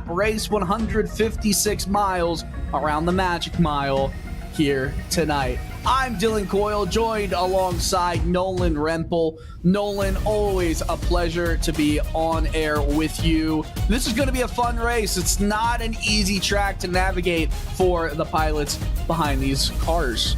race, 156 miles around the Magic Mile here tonight. I'm Dylan Coyle, joined alongside Nolan Rempel. Nolan, always a pleasure to be on air with you. This is going to be a fun race. It's not an easy track to navigate for the pilots behind these cars.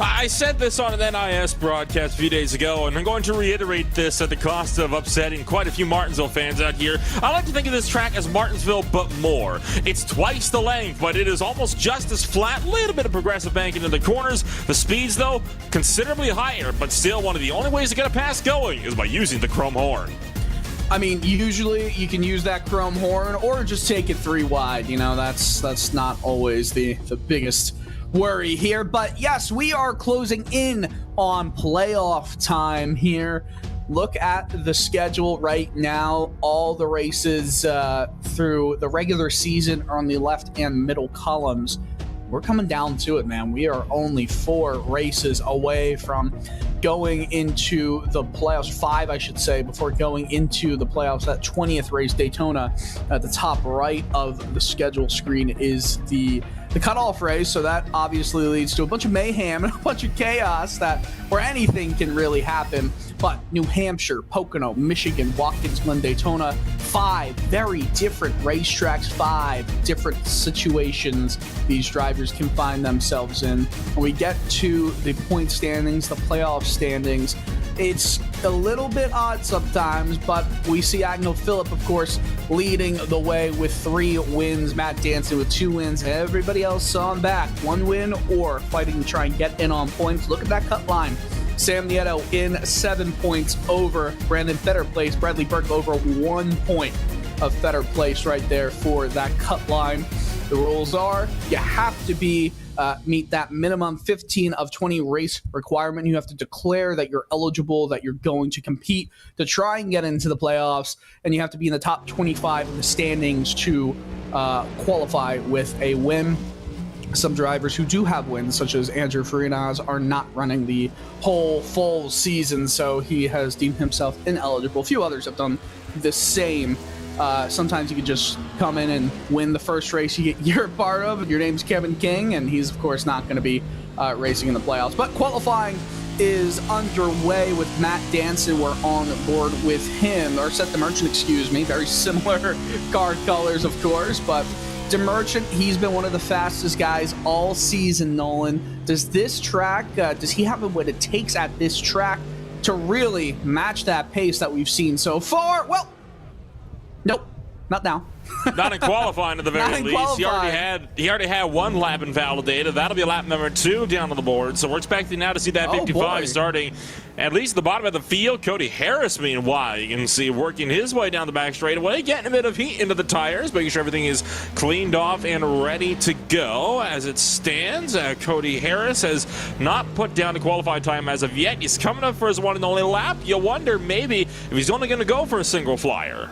I said this on an NIS broadcast a few days ago, and I'm going to reiterate this at the cost of upsetting quite a few Martinsville fans out here. I like to think of this track as Martinsville, but more. It's twice the length, but it is almost just as flat, little bit of progressive banking in the corners. The speeds, though, considerably higher, but still one of the only ways to get a pass going is by using the chrome horn. I mean, usually you can use that chrome horn or just take it 3 wide. You know, that's not always the biggest worry here, but yes, we are closing in on playoff time here. Look at the schedule right now. All the races through the regular season are on the left and middle columns. We're coming down to it, man. We are only 4 races away from going into the playoffs, 5 I should say, before going into the playoffs. That 20th race, Daytona, at the top right of the schedule screen is the cutoff race, so that obviously leads to a bunch of mayhem and a bunch of chaos where anything can really happen. But New Hampshire, Pocono, Michigan, Watkins Glen, Daytona, 5 very different racetracks, 5 different situations these drivers can find themselves in. When we get to the point standings, the playoff standings, it's a little bit odd sometimes, but we see Agnell Phillip, of course, leading the way with 3 wins. Matt Danson with 2 wins. Everybody else on back, 1 win or fighting to try and get in on points. Look at that cut line. Sam Nieto in 7 points over Brandon Fetter place. Bradley Burke over 1 point of Fetter place right there for that cut line. The rules are you have to meet that minimum 15 of 20 race requirement. You have to declare that you're eligible, that you're going to compete to try and get into the playoffs, and you have to be in the top 25 of the standings to qualify with a win. Some drivers who do have wins, such as Andrew Farinas, are not running the whole full season, so he has deemed himself ineligible. A few others have done the same. Sometimes you can just come in and win the first race you're a part of. Your name's Kevin King, and he's, of course, not going to be racing in the playoffs. But qualifying is underway with Matt Danson. We're on board with him. Or Seth DeMerchant, excuse me. Very similar car colors, of course, but DeMerchant, he's been one of the fastest guys all season, Nolan. Does this track, does he have what it takes at this track to really match that pace that we've seen so far? Well, nope, not now. Not in qualifying at the very least. He already had 1 lap invalidated. That'll be lap number 2 down on the board. So we're expecting now to see that 55 starting at least the bottom of the field. Cody Harris, meanwhile, you can see working his way down the back straightaway, getting a bit of heat into the tires, making sure everything is cleaned off and ready to go. As it stands, Cody Harris has not put down the qualified time as of yet. He's coming up for his 1 and only lap. You wonder maybe if he's only going to go for a single flyer.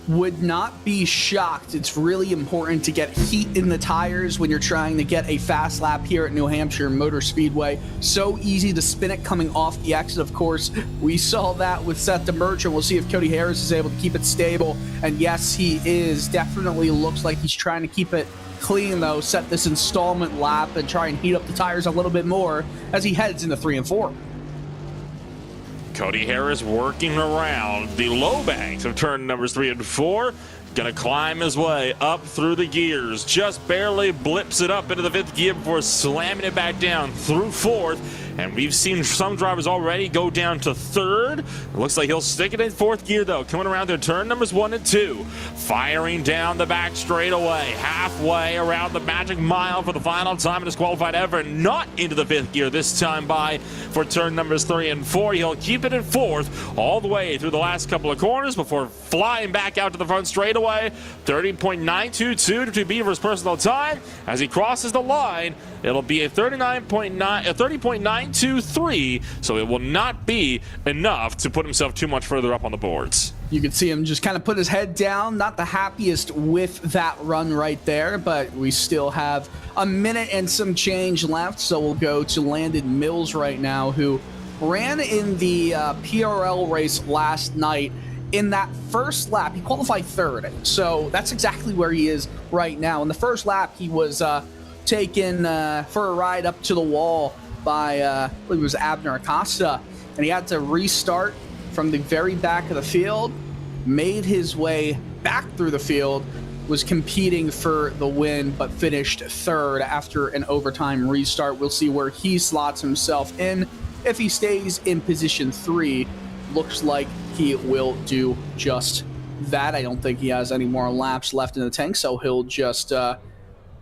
Would not be shocked. It's really important to get heat in the tires when you're trying to get a fast lap here at New Hampshire Motor Speedway. So easy to spin it coming off the exit, of course. We saw that with Seth DeMerchant. We'll see if Cody Harris is able to keep it stable. And yes, he is. Definitely looks like he's trying to keep it clean, though. Set this installment lap and try and heat up the tires a little bit more as he heads into 3 and 4. Cody Harris working around the low banks of turn numbers 3 and 4. Gonna climb his way up through the gears. Just barely blips it up into the 5th gear before slamming it back down through 4th. And we've seen some drivers already go down to 3rd. It looks like he'll stick it in 4th gear, though. Coming around to turn numbers 1 and 2. Firing down the back straightaway. Halfway around the Magic Mile for the final time in his qualified effort. Not into the 5th gear this time by for turn numbers 3 and 4. He'll keep it in 4th all the way through the last couple of corners before flying back out to the front straightaway. 30.922 to be for his personal time. As he crosses the line, it'll be a 30.923, so it will not be enough to put himself too much further up on the boards. You can see him just kind of put his head down. Not the happiest with that run right there, but we still have a minute and some change left, so we'll go to Landon Mills right now, who ran in the PRL race last night in that first lap, he qualified third. So that's exactly where he is right now. In the first lap, he was taken for a ride up to the wall by, I believe it was Abner Acosta. And he had to restart from the very back of the field, made his way back through the field, was competing for the win, but finished third after an overtime restart. We'll see where he slots himself in. If he stays in position 3, looks like he will do just that. I don't think he has any more laps left in the tank, so he'll just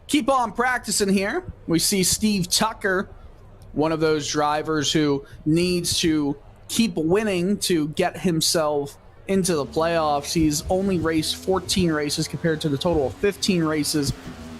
keep on practicing here. We see Steve Tucker, one of those drivers who needs to keep winning to get himself into the playoffs. He's only raced 14 races compared to the total of 15 races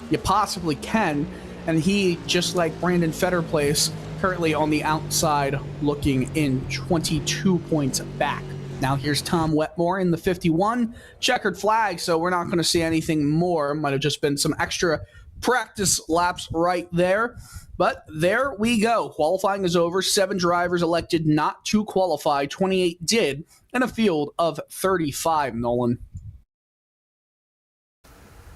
you possibly can. And he, just like Brandon Fetterplace, currently on the outside looking in, 22 points back. Now here's Tom Wetmore in the 51. Checkered flag, so we're not going to see anything more. Might have just been some extra practice laps right there. But there we go. Qualifying is over. 7 drivers elected not to qualify. 28 did in a field of 35, Nolan.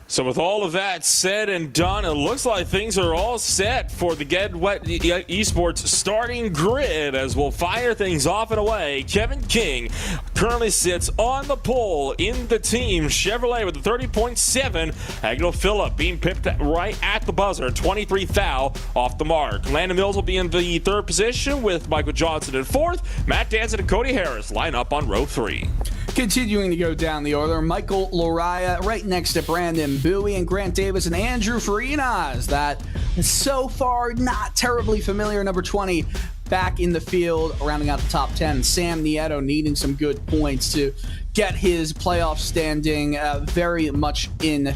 So with all of that said and done, it looks like things are all set for the Get Wet Esports starting grid as we'll fire things off and away. Kevin King currently sits on the pole in the team Chevrolet with a 30.7. Agnell Phillip being pipped right at the buzzer, 23 thou off the mark. Landon Mills will be in the 3rd position with Michael Johnson in 4th. Matt Danson and Cody Harris line up on row 3. Continuing to go down the order, Michael Loraya right next to Brandon Bowie and Grant Davis and Andrew Farinas. That is so far not terribly familiar. Number 20 back in the field, rounding out the top 10. Sam Nieto needing some good points to get his playoff standing very much in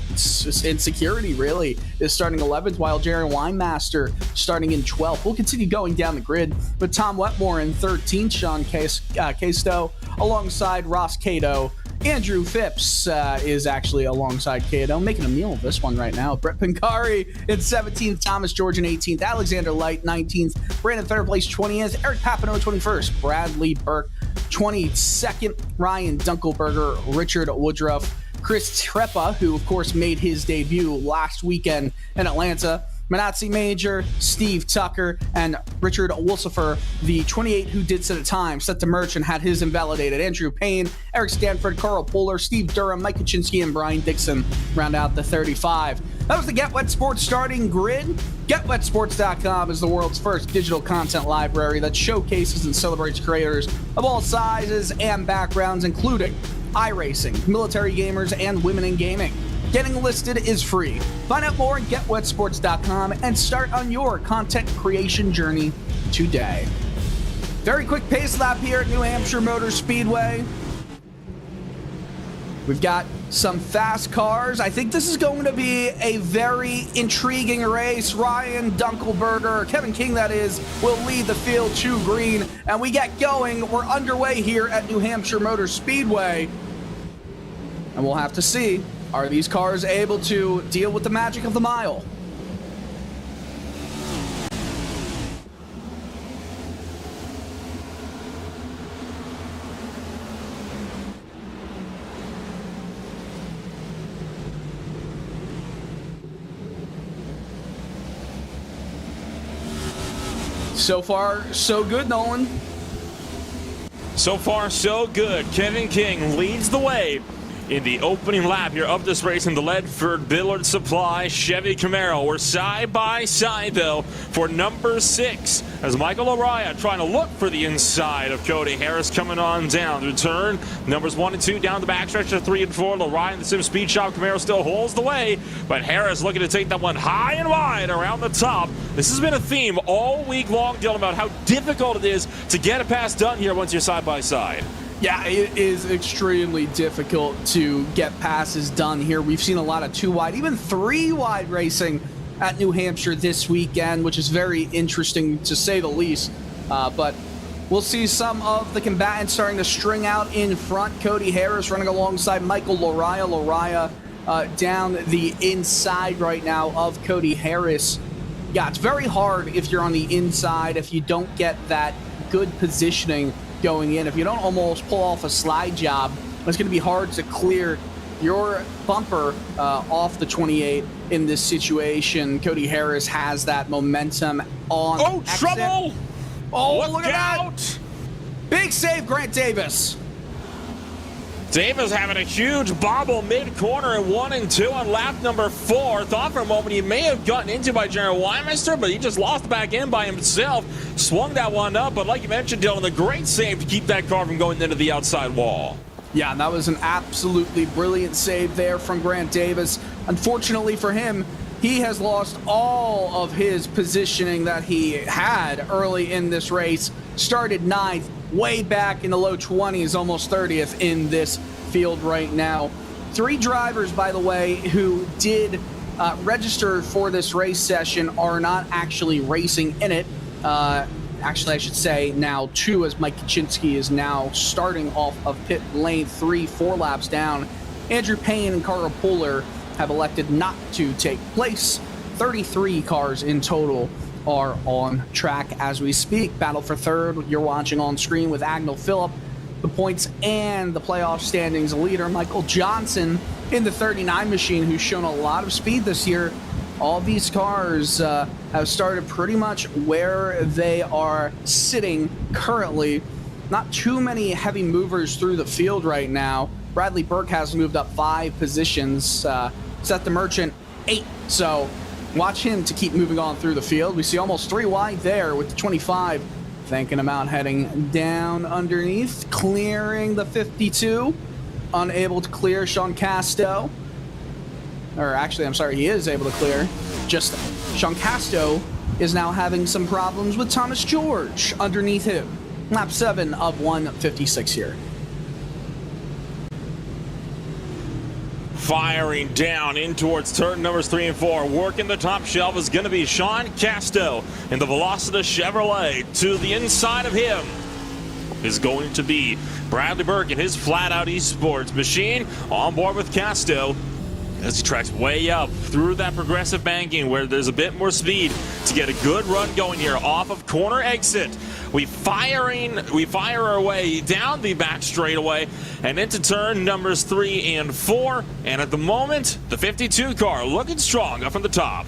insecurity, really, is starting 11th, while Jaron Weinmaster starting in 12th. We'll continue going down the grid with Tom Wetmore in 13th, Sean Casto alongside Ross Cato. Andrew Phipps is actually alongside Cato, making a meal of this one right now. Brett Pincari in 17th, Thomas George in 18th, Alexander Light 19th, Brandon Fetterplace 20th, Eric Papineau 21st, Bradley Burke 22nd, Ryan Dunkelberger, Richard Woodruff, Chris Treppa, who of course made his debut last weekend in Atlanta, Manatzi Major, Steve Tucker, and Richard Wolsifer, the 28 who did set a time, set the merch and had his invalidated. Andrew Payne, Eric Stanford, Carl Poehler, Steve Durham, Mike Kaczynski, and Brian Dixon round out the 35. That was the Get Wet Sports starting grid. GetWetSports.com is the world's first digital content library that showcases and celebrates creators of all sizes and backgrounds, including iRacing, military gamers, and women in gaming. Getting listed is free. Find out more at GetWetSports.com and start on your content creation journey today. Very quick pace lap here at New Hampshire Motor Speedway. We've got some fast cars. I think this is going to be a very intriguing race. Ryan Dunkelberger, Kevin King that is, will lead the field to green. And we get going. We're underway here at New Hampshire Motor Speedway. And we'll have to see, are these cars able to deal with the magic of the mile? So far, so good, Nolan. So far, so good. Kevin King leads the way in the opening lap here of this race in the Ledford Billard Supply Chevy Camaro. We're side by side, though, for number 6 as Michael Araya trying to look for the inside of Cody Harris coming on down. The return, numbers 1 and 2 down the backstretch to 3 and 4. Araya in the Sim Speed Shop Camaro still holds the way, but Harris looking to take that one high and wide around the top. This has been a theme all week long, Dylan, about how difficult it is to get a pass done here once you're side by side. Yeah, it is extremely difficult to get passes done here. We've seen a lot of 2-wide, even 3-wide racing at New Hampshire this weekend, which is very interesting to say the least. But we'll see some of the combatants starting to string out in front. Cody Harris running alongside Michael Loraya. Loraya down the inside right now of Cody Harris. Yeah, it's very hard if you're on the inside, if you don't get that good positioning going in. If you don't almost pull off a slide job It's going to be hard to clear your bumper off the 28 in this situation. Cody Harris has that momentum on exit. Trouble! Oh, look at that! Big save, Grant Davis. Davis having a huge bobble mid-corner at 1 and 2 on lap number 4. Thought for a moment he may have gotten into by Jared Weimeister, but he just lost back in by himself. Swung that one up, but like you mentioned, Dylan, a great save to keep that car from going into the outside wall. Yeah, and that was an absolutely brilliant save there from Grant Davis. Unfortunately for him, he has lost all of his positioning that he had early in this race. Started 9th, way back in the low 20s, almost 30th in this field right now. 3 drivers, by the way, who did register for this race session are not actually racing in it. Actually, I should say now 2, as Mike Kaczynski is now starting off of pit lane 3, 4 laps down. Andrew Payne and Carl Puller have elected not to take place. 33 cars in total are on track as we speak. Battle for third, you're watching on screen with Agnell Phillip. The points and the playoff standings leader, Michael Johnson, in the 39 machine, who's shown a lot of speed this year. All these cars have started pretty much where they are sitting currently. Not too many heavy movers through the field right now. Bradley Burke has moved up 5 positions. Seth the Merchant 8. So watch him to keep moving on through the field. We see almost 3 wide there with the 25. Thanking him out, heading down underneath, clearing the 52. Unable to clear Sean Casto. Or actually, I'm sorry, he is able to clear. Just Sean Casto is now having some problems with Thomas George underneath him. Lap 7 of 156 here. Firing down in towards turn numbers 3 and 4. Working the top shelf is going to be Sean Casto in the Velocita Chevrolet. To the inside of him is going to be Bradley Burke in his flat-out esports machine. On board with Casto as he tracks way up through that progressive banking where there's a bit more speed to get a good run going here off of corner exit. We fire our way down the back straightaway and into turn numbers 3 and 4. And at the moment, the 52 car looking strong up from the top.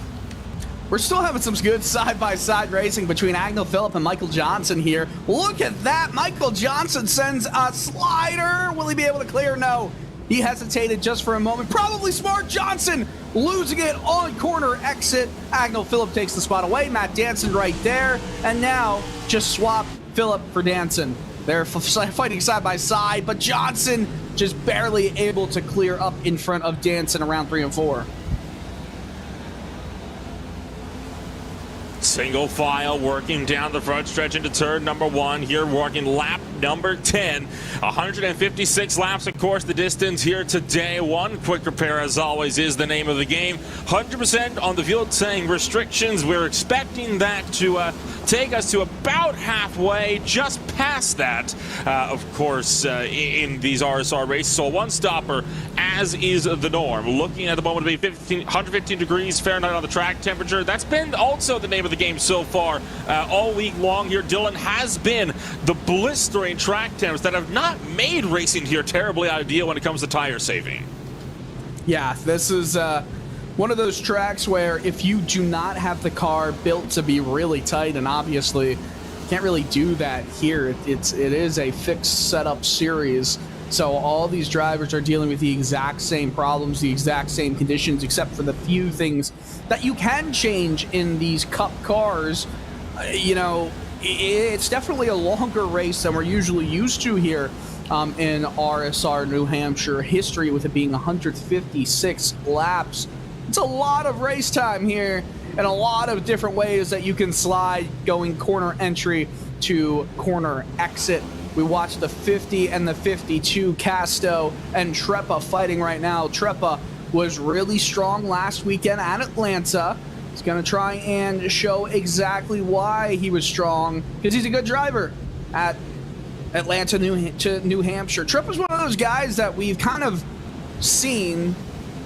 We're still having some good side-by-side racing between Agnell Phillip and Michael Johnson here. Look at that. Michael Johnson sends a slider. Will he be able to clear? No. He hesitated just for a moment. Probably smart. Johnson losing it on corner exit. Agnell Phillip takes the spot away. Matt Danson right there. And now just swap Phillip for Danson. They're fighting side by side, but Johnson just barely able to clear up in front of Danson around 3 and 4. Single file working down the front stretch into turn number 1 here, working lap number 10. 156 laps, of course, the distance here today. One quick repair, as always, is the name of the game. 100% on the field saying restrictions. We're expecting that to take us to about halfway, just past that, of course, in these RSR races. So a one-stopper, as is the norm. Looking at the moment to be 115 degrees Fahrenheit on the track temperature. That's been also the name of the game so far all week long here. Dylan, has been the blistering track temps that have not made racing here terribly ideal when it comes to tire saving. Yeah, this is one of those tracks where if you do not have the car built to be really tight, and obviously can't really do that here, it is a fixed setup series. So all these drivers are dealing with the exact same problems, the exact same conditions, except for the few things that you can change in these Cup cars. You know, it's definitely a longer race than we're usually used to here in RSR New Hampshire history, with it being 156 laps. It's a lot of race time here and a lot of different ways that you can slide going corner entry to corner exit. We watch the 50 and the 52, Casto and Treppa fighting right now. Treppa was really strong last weekend at Atlanta. He's going to try and show exactly why he was strong, because he's a good driver at Atlanta, New Hampshire. Treppa's one of those guys that we've kind of seen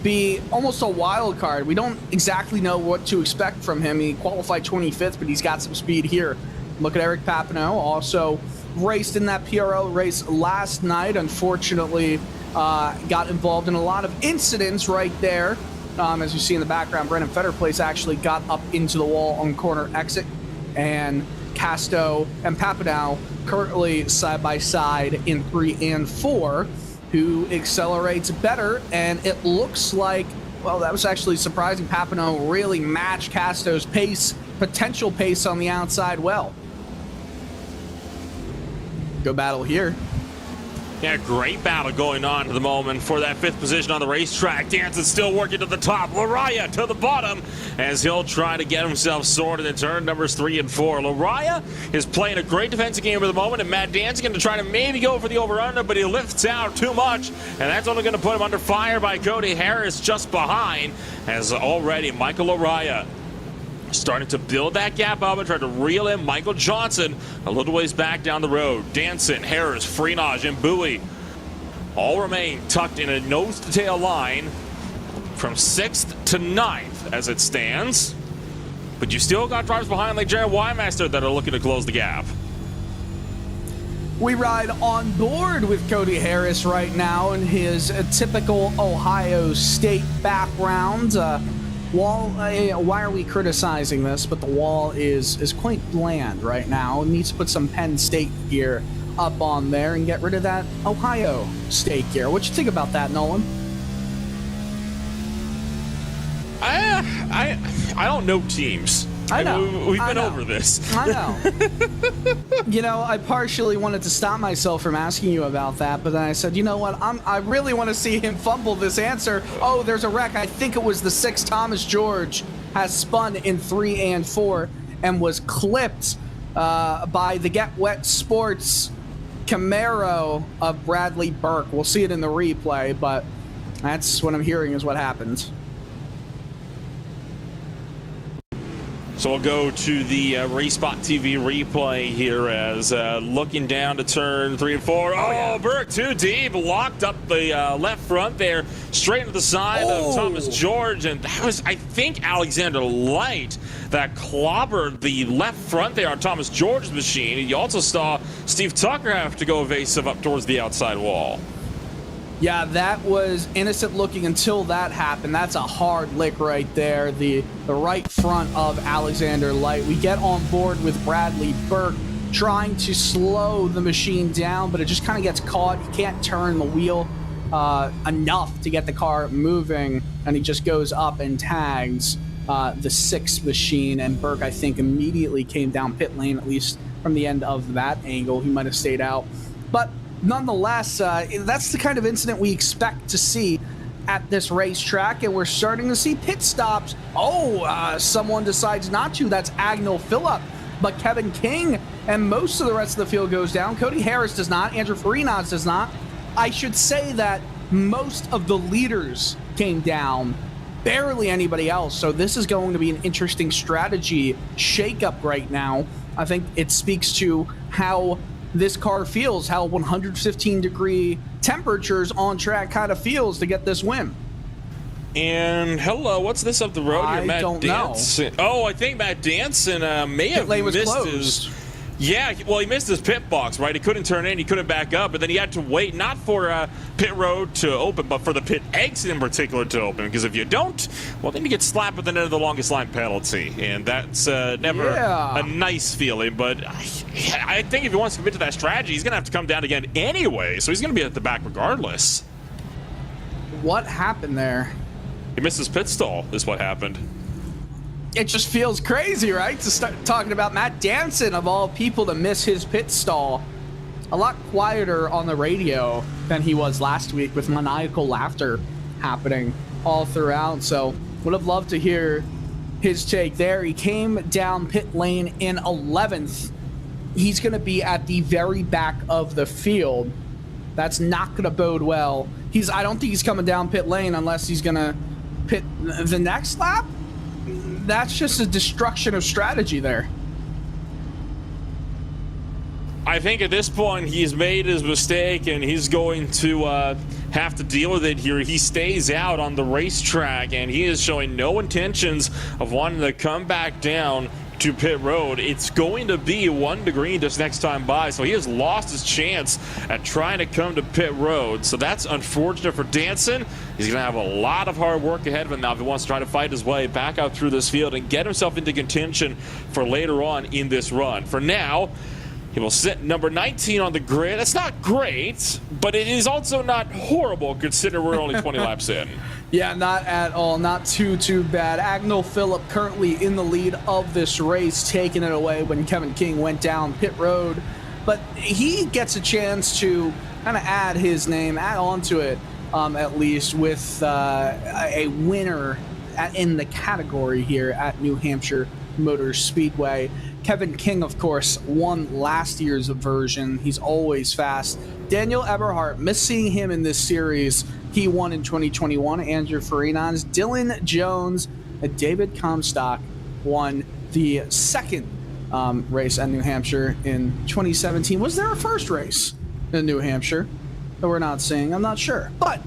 be almost a wild card. We don't exactly know what to expect from him. He qualified 25th, but he's got some speed here. Look at Eric Papineau, also raced in that PRO race last night. Unfortunately, got involved in a lot of incidents right there. As you see in the background, Brendan Fetterplace actually got up into the wall on corner exit, and Casto and Papanow currently side by side in 3 and 4. Who accelerates better, and it looks like, well, that was actually surprising. Papanow really matched Casto's pace, potential pace on the outside well. Good battle here. Yeah, great battle going on at the moment for that 5th position on the racetrack. Danson still working to the top. Lariah to the bottom as he'll try to get himself sorted in turn numbers 3 and 4. Lariah is playing a great defensive game at the moment, and Matt Danson going to try to maybe go for the over-under, but he lifts out too much, and that's only going to put him under fire by Cody Harris just behind, as already Michael Lariah starting to build that gap up and try to reel in Michael Johnson a little ways back down the road. Danson, Harris, Freenage, and Bowie all remain tucked in a nose-to-tail line from 6th to 9th as it stands. But you still got drivers behind like Jared Wymaster that are looking to close the gap. We ride on board with Cody Harris right now in his typical Ohio State background. Wall, why are we criticizing this? But the wall is quite bland right now. It needs to put some Penn State gear up on there and get rid of that Ohio State gear. What you think about that, Nolan? I don't know teams. I know. We've been over this. I know. You know, I partially wanted to stop myself from asking you about that, but then I said, you know what? I really want to see him fumble this answer. Oh, there's a wreck. I think it was the 6 Thomas George has spun in 3 and 4 and was clipped by the Get Wet Sports Camaro of Bradley Burke. We'll see it in the replay, but that's what I'm hearing is what happened. So we'll go to the RaceSpotTV replay here as looking down to turn 3 and 4. Oh, yeah. Burke too deep, locked up the left front there, straight to the side of Thomas George, and that was, I think, Alexander Light that clobbered the left front there on Thomas George's machine. And you also saw Steve Tucker have to go evasive up towards the outside wall. Yeah, that was innocent looking until that happened. That's a hard lick right there. The right front of Alexander Light. We get on board with Bradley Burke trying to slow the machine down, but it just kind of gets caught. He can't turn the wheel enough to get the car moving, and he just goes up and tags the 6th machine. And Burke, I think, immediately came down pit lane, at least from the end of that angle. He might have stayed out. But nonetheless, that's the kind of incident we expect to see at this racetrack, and we're starting to see pit stops. Someone decides not to. That's Agnell Phillip, but Kevin King and most of the rest of the field goes down. Cody Harris does not. Andrew Farinaz does not. I should say that most of the leaders came down, barely anybody else. So this is going to be an interesting strategy shakeup right now. I think it speaks to how this car feels, how 115-degree temperatures on track kind of feels to get this win. And hello, what's this up the road here? Matt don't Danson. know. Oh, I think Matt Danson may have lane was missed closed. his. Yeah, well, he missed his pit box, right? He couldn't turn in, he couldn't back up, but then he had to wait not for pit road to open, but for the pit exit in particular to open. Because if you don't, well, then you get slapped with the longest line penalty, and that's never a nice feeling. But I think if he wants to commit to that strategy, he's going to have to come down again anyway, so he's going to be at the back regardless. What happened there? He missed his pit stall, is what happened. It just feels crazy, right? To start talking about Matt Danson, of all people, to miss his pit stall. A lot quieter on the radio than he was last week, with maniacal laughter happening all throughout. So would have loved to hear his take there. He came down pit lane in 11th. He's going to be at the very back of the field. That's not going to bode well. I don't think he's coming down pit lane unless he's going to pit the next lap. That's just a destruction of strategy there. I think at this point he's made his mistake and he's going to have to deal with it here. He stays out on the racetrack and he is showing no intentions of wanting to come back down to pit road. It's going to be 1 degree this next time by, so he has lost his chance at trying to come to pit road. So that's unfortunate for Danson. He's going to have a lot of hard work ahead of him now if he wants to try to fight his way back out through this field and get himself into contention for later on in this run. For now, he will sit number 19 on the grid. That's not great, but it is also not horrible considering we're only 20 laps in. Yeah, not at all. Not too bad. Agnell Phillip currently in the lead of this race, taking it away when Kevin King went down pit road. But he gets a chance to kind of add his name, add on to it, at least with a winner in the category here at New Hampshire Motor Speedway. Kevin King, of course, won last year's version. He's always fast. Daniel Eberhardt, miss seeing him in this series. He won in 2021. Andrew Farinas, Dylan Jones, and David Comstock won the second race at New Hampshire in 2017. Was there a first race in New Hampshire that we're not seeing? I'm not sure. But,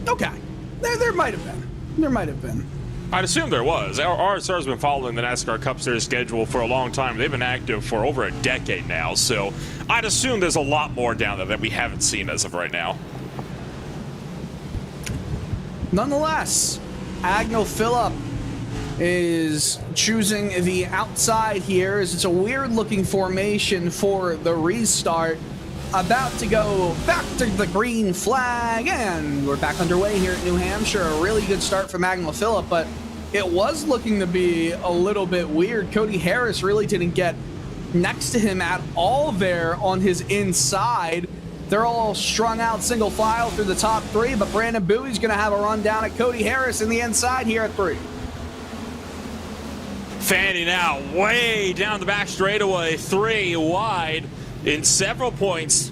okay. There might have been. There might have been. I'd assume there was. RSR has been following the NASCAR Cup Series schedule for a long time. They've been active for over a decade now, so I'd assume there's a lot more down there that we haven't seen as of right now. Nonetheless, Agnell Phillip is choosing the outside here as it's a weird-looking formation for the restart. About to go back to the green flag, and we're back underway here at New Hampshire. A really good start from Agnell Phillip, but it was looking to be a little bit weird. Cody Harris really didn't get next to him at all there on his inside. They're all strung out single file through the top three, but Brandon Bowie's going to have a run down at Cody Harris in the inside here at 3. Fanning out way down the back straightaway, 3 wide in several points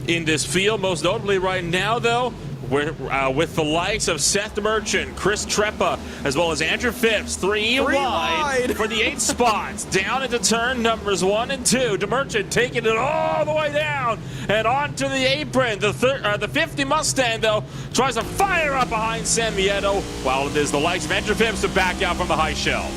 in this field. Most notably right now, though, we're with the likes of Seth Merchant, Chris Treppa, as well as Andrew Phipps, 3 wide for the 8 spots. Down into turn numbers 1 and 2. DeMerchant taking it all the way down and onto the apron. The 50 Mustang, though, tries to fire up behind San Mieto, while it is the likes of Andrew Phipps to back out from the high shelf.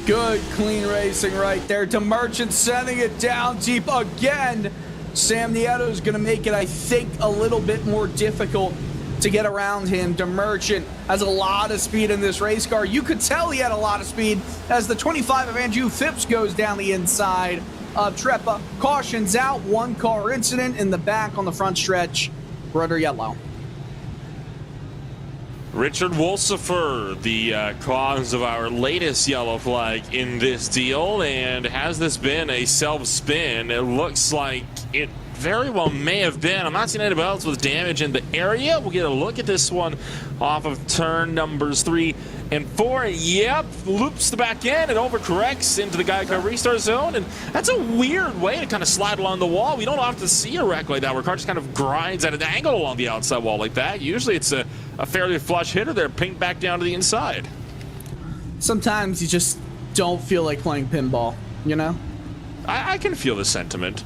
Good, clean racing right there. DeMerchant sending it down deep again. Sam Nieto is going to make it, I think, a little bit more difficult to get around him. DeMerchant has a lot of speed in this race car. You could tell he had a lot of speed as the 25 of Andrew Phipps goes down the inside of Treppa. Cautions out, 1 car incident in the back on the front stretch. Rudder yellow. Richard Wolsifer, the cause of our latest yellow flag in this deal. And has this been a self-spin? It looks like it very well may have been. I'm not seeing anybody else with damage in the area. We'll get a look at this one off of turn numbers 3 and 4. Yep, loops the back end and overcorrects into the Geico restart zone. And that's a weird way to kind of slide along the wall. We don't often see a wreck like that where a car just kind of grinds at an angle along the outside wall like that. Usually it's a fairly flush hitter there, pinged back down to the inside. Sometimes you just don't feel like playing pinball, you know? I can feel the sentiment.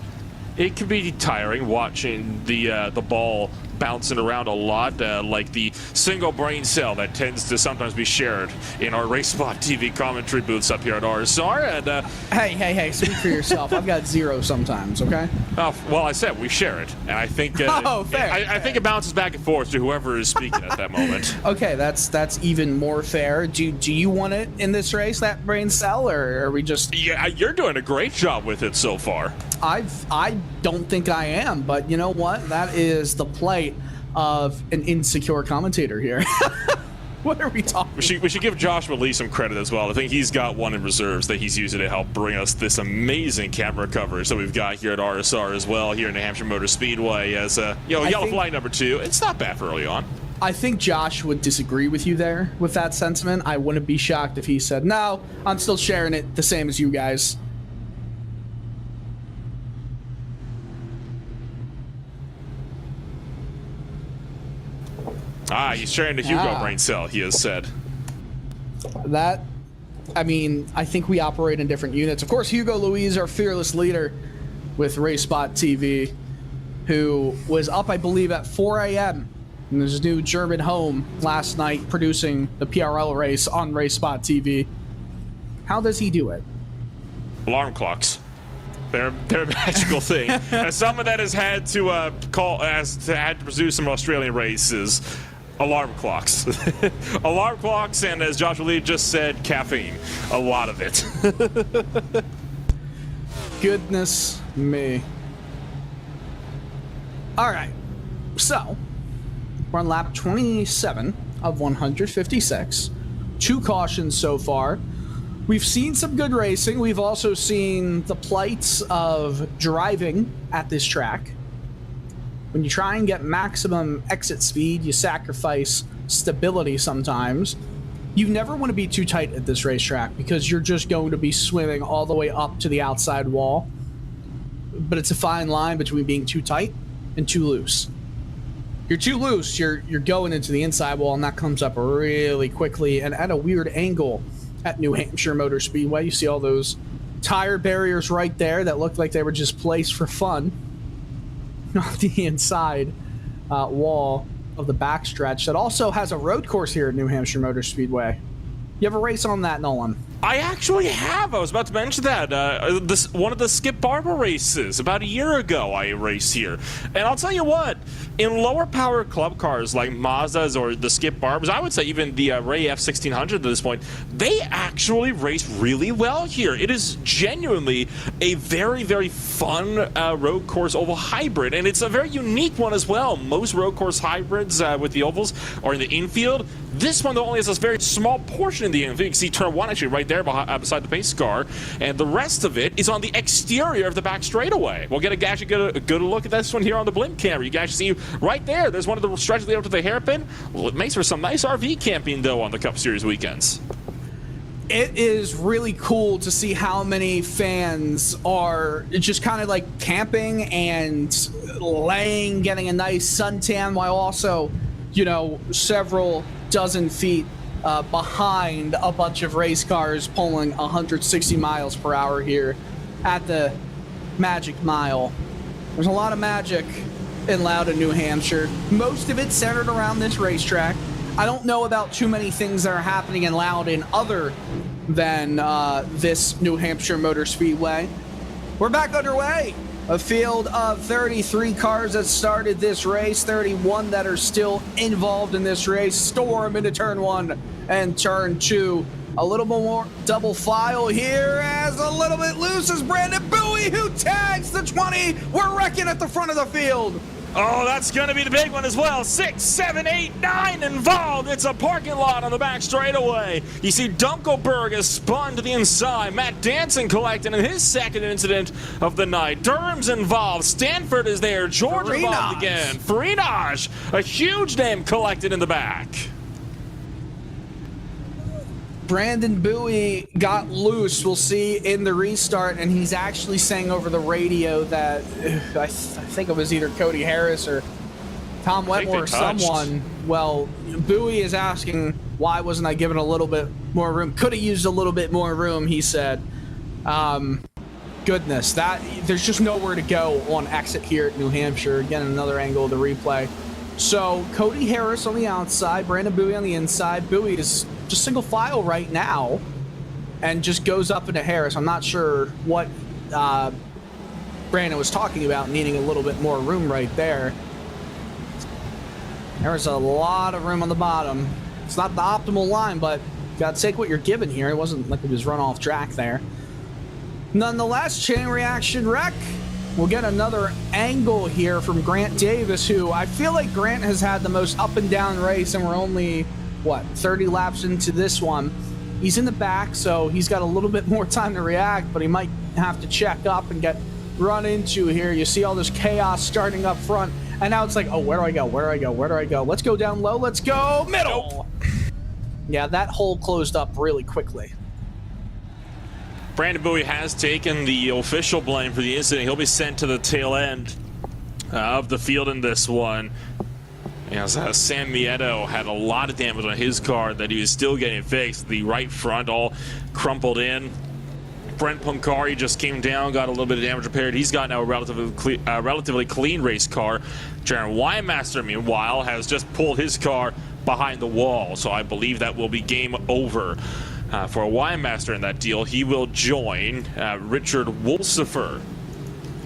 It can be tiring watching the ball bouncing around a lot, like the single brain cell that tends to sometimes be shared in our RaceSpotTV commentary booths up here at RSR. And hey, speak for yourself. I've got 0 sometimes, okay? Oh, well, I said we share it, and I think fair. I think it bounces back and forth to whoever is speaking at that moment. Okay, that's even more fair. Do you want it in this race, that brain cell, or are we just? Yeah, you're doing a great job with it so far. I don't think I am, but you know what? That is the plight of an insecure commentator here. What are we talking? We should give Joshua Lee some credit as well. I think he's got one in reserves that he's using to help bring us this amazing camera coverage that we've got here at RSR as well, here in New Hampshire Motor Speedway. As yellow flag number 2, it's not bad for early on. I think Josh would disagree with you there with that sentiment. I wouldn't be shocked if he said, no, I'm still sharing it the same as you guys. He's sharing the Hugo brain cell, he has said. I think we operate in different units. Of course, Hugo Louise, our fearless leader with RaceSpotTV, who was up, I believe, at 4 a.m. in his new German home last night, producing the PRL race on RaceSpotTV. How does he do it? Alarm clocks. They're a magical thing. As someone that has had to had to pursue some Australian races, alarm clocks. Alarm clocks, and as Joshua Lee just said, caffeine. A lot of it. Goodness me. All right, so we're on lap 27 of 156. 2 cautions so far. We've seen some good racing. We've also seen the plights of driving at this track. When you try and get maximum exit speed, you sacrifice stability sometimes. You never want to be too tight at this racetrack because you're just going to be swimming all the way up to the outside wall. But it's a fine line between being too tight and too loose. You're too loose, you're going into the inside wall, and that comes up really quickly and at a weird angle. At New Hampshire Motor Speedway, you see all those tire barriers right there that look like they were just placed for fun on the inside wall of the backstretch that also has a road course here at New Hampshire Motor Speedway. You have a race on that, Nolan? I actually have. I was about to mention that. One of the Skip Barber races about a year ago I raced here. And I'll tell you what, in lower power club cars like Mazdas or the Skip Barbers, I would say even the Ray F1600 at this point, they actually race really well here. It is genuinely a very, very fun road course oval hybrid. And it's a very unique one as well. Most road course hybrids with the ovals are in the infield. This one, though, only has a very small portion in the infield. You can see turn 1 actually right there beside the pace car, and the rest of it is on the exterior of the back straightaway. We'll get a good look at this one here on the blimp camera. You can actually see right there, there's one of the stretches leading up to the hairpin. Well, it makes for some nice RV camping, though, on the Cup Series weekends. It is really cool to see how many fans are just kind of like camping and getting a nice suntan while also, you know, several dozen feet behind a bunch of race cars pulling 160 miles per hour here at the Magic Mile. There's a lot of magic in Loudon, New Hampshire. Most of it centered around this racetrack. I don't know about too many things that are happening in Loudon other than this New Hampshire Motor Speedway. We're back underway. A field of 33 cars that started this race, 31 that are still involved in this race. Storm into turn 1 and turn 2. A little bit more double file here as a little bit loose is Brandon Bowie who tags the 20. We're wrecking at the front of the field. Oh, that's going to be the big one as well. 6, 7, 8, 9 involved. It's a parking lot on the back straightaway. You see Dunkelberg has spun to the inside. Matt Danson collecting in his second incident of the night. Durham's involved. Stanford is there. George involved again. Farinaj, a huge name collected in the back. Brandon Bowie got loose, we'll see in the restart, and he's actually saying over the radio that I think it was either Cody Harris or Tom Wetmore or someone. Well, Bowie is asking, why wasn't I given a little bit more room? Could have used a little bit more room, he said. Goodness, there's just nowhere to go on exit here at New Hampshire. Again, another angle of the replay. So Cody Harris on the outside, Brandon Bowie on the inside. Bowie is just single file right now and just goes up into Harris. I'm not sure what Brandon was talking about, needing a little bit more room right there. There's a lot of room on the bottom. It's not the optimal line, but you gotta take what you're given here. It wasn't like it was run off track there. Nonetheless, chain reaction wreck. We'll get another angle here from Grant Davis, who I feel like Grant has had the most up and down race, and we're only, 30 laps into this one. He's in the back, so he's got a little bit more time to react, but he might have to check up and get run into here. You see all this chaos starting up front, and now it's like, oh, where do I go? Where do I go? Where do I go? Let's go down low. Let's go middle. Yeah, that hole closed up really quickly. Brandon Bowie has taken the official blame for the incident. He'll be sent to the tail end of the field in this one. As Sam Mieto had a lot of damage on his car that he was still getting fixed. The right front all crumpled in. Brent Punkari just came down, got a little bit of damage repaired. He's got now a relatively clean race car. Jaron Weinmaster, meanwhile, has just pulled his car behind the wall. So I believe that will be game over. for a wine master in that deal. He will join Richard Wolsifer,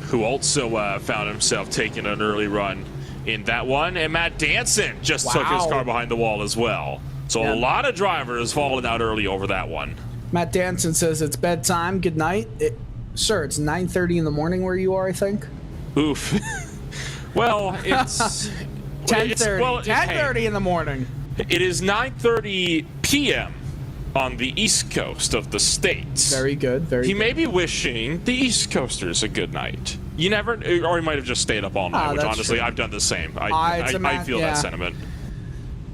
who also found himself taking an early run in that one. And Matt Danson just took his car behind the wall as well. So a lot of drivers falling out early over that one. Matt Danson says it's bedtime. Good night. Sir, it's 9:30 in the morning where you are, I think. Oof. Well, it's 10:30. Well, 10:30 in the morning. It is 9:30 p.m. on the East Coast of the States. Very good. Very He good. may be wishing the East Coasters a good night. You never, or he might have just stayed up all night, which honestly, I've done the same. I feel that sentiment.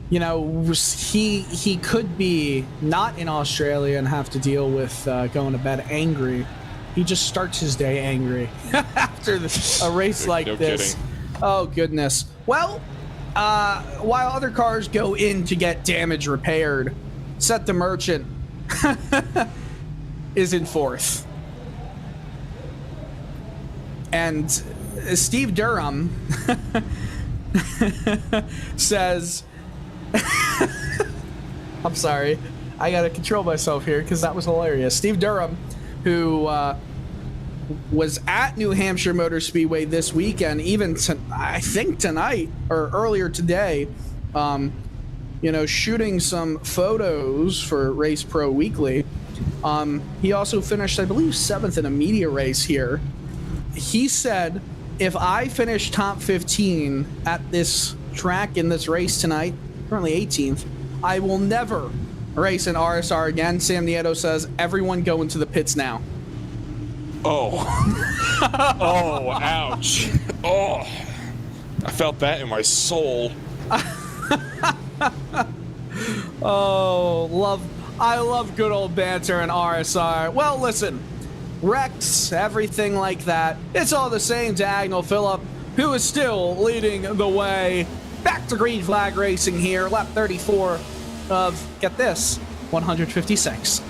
You know, he could be not in Australia and have to deal with going to bed angry. He just starts his day angry after a race like this. Kidding. Oh, goodness. Well, while other cars go in to get damage repaired, Seth the Merchant is in fourth. And Steve Durham says... I'm sorry. I gotta control myself here because that was hilarious. Steve Durham, who was at New Hampshire Motor Speedway this weekend, even I think tonight or earlier today, shooting some photos for Race Pro Weekly. He also finished, I believe, 7th in a media race here. He said, if I finish top 15 at this track in this race tonight, currently 18th, I will never race an RSR again. Sam Nieto says, everyone go into the pits now. Oh. Oh, ouch. Oh. I felt that in my soul. Oh, I love good old banter and RSR. Well, listen, Rex, everything like that, it's all the same to Agnell Phillip, who is still leading the way. Back to green flag racing here, lap 34 of, get this, 156.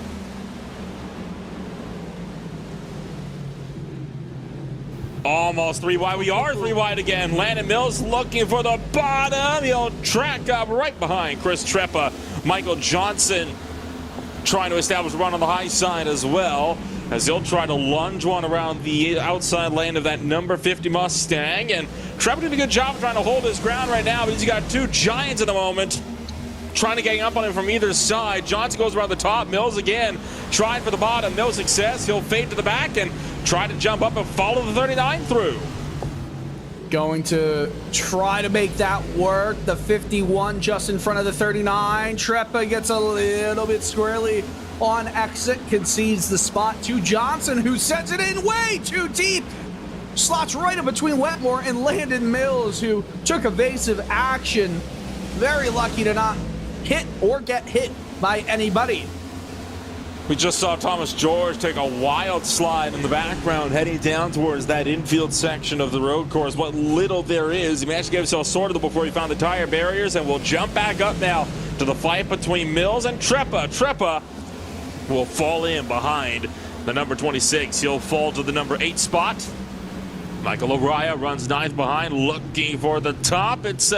Almost 3 wide. We are 3 wide again. Landon Mills looking for the bottom. He'll track up right behind Chris Treppa. Michael Johnson trying to establish a run on the high side as well, as he'll try to lunge one around the outside lane of that number 50 Mustang. And Treppa did a good job of trying to hold his ground right now, but he's got two giants at the moment trying to gang up on him from either side. Johnson goes around the top. Mills again trying for the bottom. No success. He'll fade to the back and try to jump up and follow the 39 through. Going to try to make that work. The 51 just in front of the 39. Treppa gets a little bit squirrely on exit, concedes the spot to Johnson, who sends it in way too deep. Slots right in between Wetmore and Landon Mills, who took evasive action. Very lucky to not hit or get hit by anybody. We just saw Thomas George take a wild slide in the background, heading down towards that infield section of the road course. What little there is, he managed to get himself sorted before he found the tire barriers, and we'll jump back up now to the fight between Mills and Treppa. Treppa will fall in behind the number 26. He'll fall to the number 8 spot. Michael O'Brien runs 9th behind, looking for the top. It's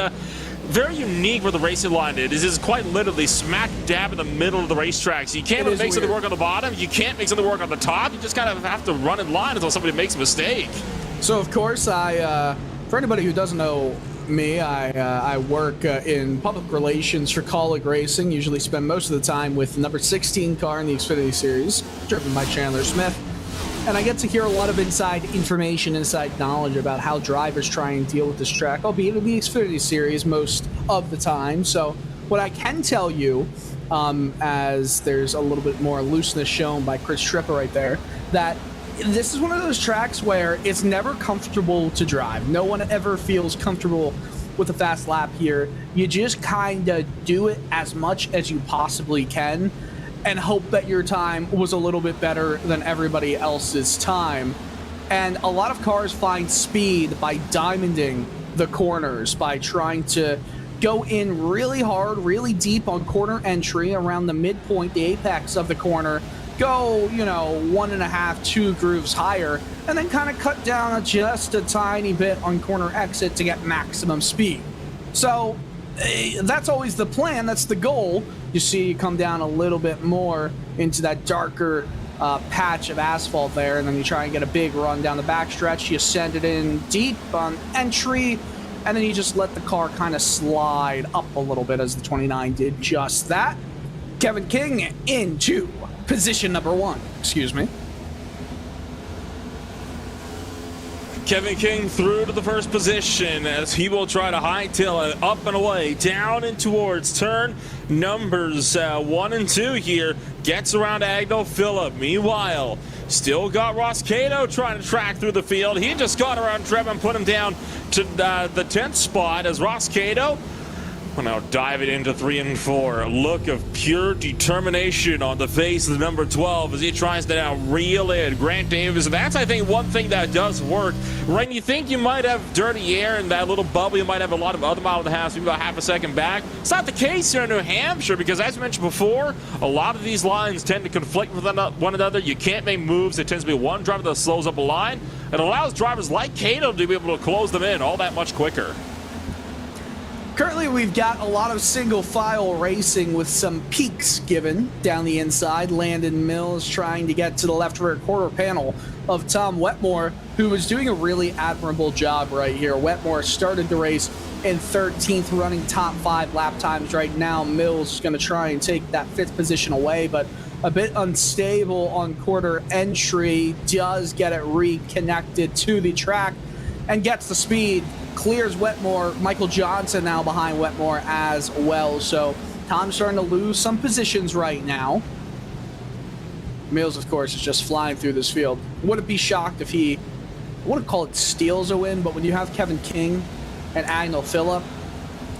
very unique where the racing line is quite literally smack dab in the middle of the racetrack. So you can't really make something work on the bottom. You can't make something work on the top. You just kind of have to run in line until somebody makes a mistake. So, of course, for anybody who doesn't know me, I work in public relations for Colleague Racing. Usually spend most of the time with the number 16 car in the Xfinity Series, driven by Chandler Smith. And I get to hear a lot of inside information, inside knowledge about how drivers try and deal with this track, albeit in the Xfinity Series most of the time. So what I can tell you, as there's a little bit more looseness shown by Chris Treppa right there, that this is one of those tracks where it's never comfortable to drive. No one ever feels comfortable with a fast lap here. You just kind of do it as much as you possibly can and hope that your time was a little bit better than everybody else's time. And a lot of cars find speed by diamonding the corners, by trying to go in really hard, really deep on corner entry around the midpoint, the apex of the corner, go, 1.5, 2 grooves higher, and then kind of cut down just a tiny bit on corner exit to get maximum speed. So that's always the plan. That's the goal. You see, you come down a little bit more into that darker patch of asphalt there, and then you try and get a big run down the backstretch. You send it in deep on entry, and then you just let the car kind of slide up a little bit as the 29 did just that. Kevin King into position number 1. Excuse me. Kevin King through to the first position as he will try to hightail it up and away, down and towards turn numbers 1 and 2 here. Gets around Agnell Phillip. Meanwhile, still got Ross Cato trying to track through the field. He just got around Trev and put him down to the 10th spot as Ross Cato will now dive it into 3 and 4. A look of pure determination on the face of the number 12 as he tries to now reel in Grant Davis. And that's, I think, one thing that does work. When you think you might have dirty air and that little bubble, you might have a lot of other mile and a half, maybe about half a second back. It's not the case here in New Hampshire because, as mentioned before, a lot of these lines tend to conflict with one another. You can't make moves. It tends to be one driver that slows up a line. It allows drivers like Cato to be able to close them in all that much quicker. Currently, we've got a lot of single file racing with some peaks given down the inside. Landon Mills trying to get to the left rear quarter panel of Tom Wetmore, who was doing a really admirable job right here. Wetmore started the race in 13th, running top 5 lap times right now. Mills is going to try and take that 5th position away, but a bit unstable on quarter entry. Does get it reconnected to the track and gets the speed. Clears Wetmore. Michael Johnson now behind Wetmore as well. So Tom's starting to lose some positions right now. Mills, of course, is just flying through this field. Wouldn't be shocked if he, I wouldn't call it steals a win, but when you have Kevin King and Agnell Phillip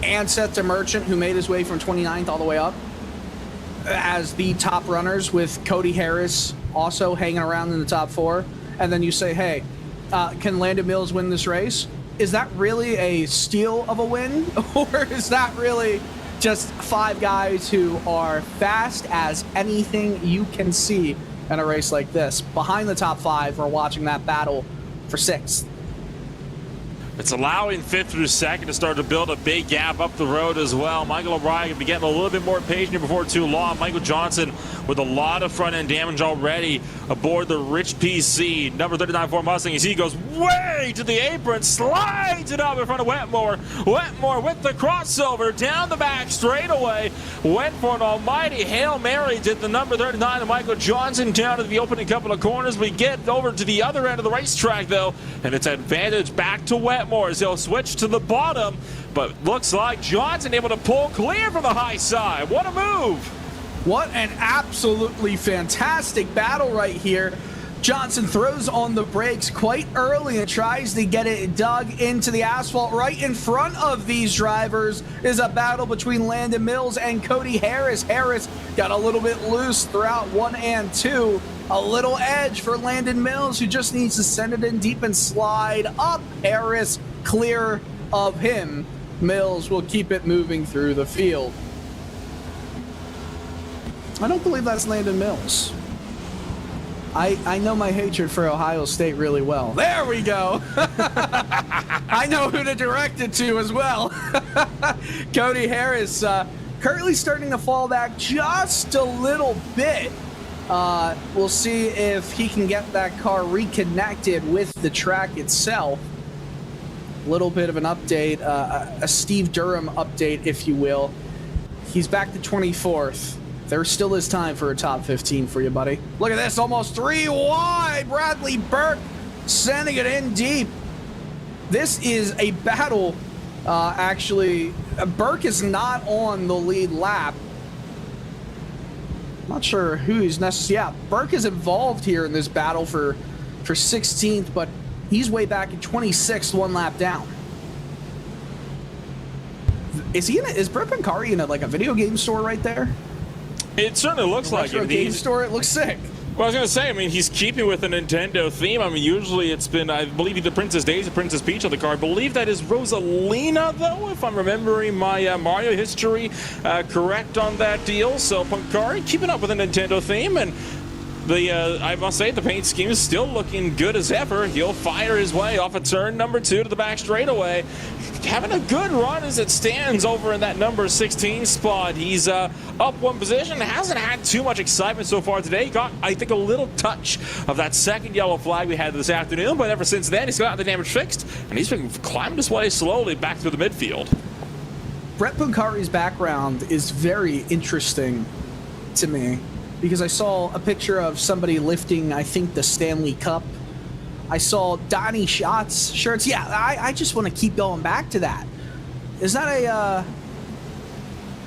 and Seth DeMerchant, who made his way from 29th all the way up as the top runners, with Cody Harris also hanging around in the top 4, and then you say, hey, can Landon Mills win this race? Is that really a steal of a win? Or is that really just 5 guys who are fast as anything you can see in a race like this? Behind the top 5, we're watching that battle for 6th. It's allowing 5th through 2nd to start to build a big gap up the road as well. Michael O'Brien will be getting a little bit more patient before too long. Michael Johnson with a lot of front-end damage already aboard the Rich PC. Number 39 Ford Mustang as he goes way to the apron, slides it up in front of Wetmore. Wetmore with the crossover down the back straightaway. Went for an almighty Hail Mary, did the number 39 of Michael Johnson down to the opening couple of corners. We get over to the other end of the racetrack, though, and it's advantage back to Wetmore as he'll switch to the bottom, but looks like Johnson able to pull clear from the high side. What a move! What an absolutely fantastic battle right here. Johnson throws on the brakes quite early and tries to get it dug into the asphalt. Right in front of these drivers is a battle between Landon Mills and Cody Harris. Harris got a little bit loose throughout 1 and 2. A little edge for Landon Mills, who just needs to send it in deep and slide up. Harris clear of him. Mills will keep it moving through the field. I don't believe that's Landon Mills. I know my hatred for Ohio State really well. There we go. I know who to direct it to as well. Cody Harris currently starting to fall back just a little bit. We'll see if he can get that car reconnected with the track itself. A little bit of an update, a Steve Durham update, if you will. He's back to 24th. There still is time for a top 15 for you, buddy. Look at this, almost 3 wide. Bradley Burke sending it in deep. This is a battle. Actually, Burke is not on the lead lap. Not sure who he's necessarily. Yeah, Burke is involved here in this battle for 16th, but he's way back in 26th, 1 lap down. Is Brett Pancari in a video game store right there? It certainly looks like it. Game store. It looks sick. Well, I was going to say, I mean, he's keeping with the Nintendo theme. I mean, usually it's been, I believe, either Princess Daisy or Princess Peach on the car. I believe that is Rosalina, though, if I'm remembering my Mario history correct on that deal. So Pancari keeping up with the Nintendo theme, and I must say, the paint scheme is still looking good as ever. He'll fire his way off of turn number 2 to the back straightaway. Having a good run as it stands over in that number 16 spot. He's up one position. Hasn't had too much excitement so far today. He got, I think, a little touch of that second yellow flag we had this afternoon, but ever since then, he's got the damage fixed, and he's been climbing his way slowly back through the midfield. Brett Bunkari's background is very interesting to me, because I saw a picture of somebody lifting, I think, the Stanley Cup. I saw Donnie Schatz shirts. Yeah, I just want to keep going back to that. Is that a,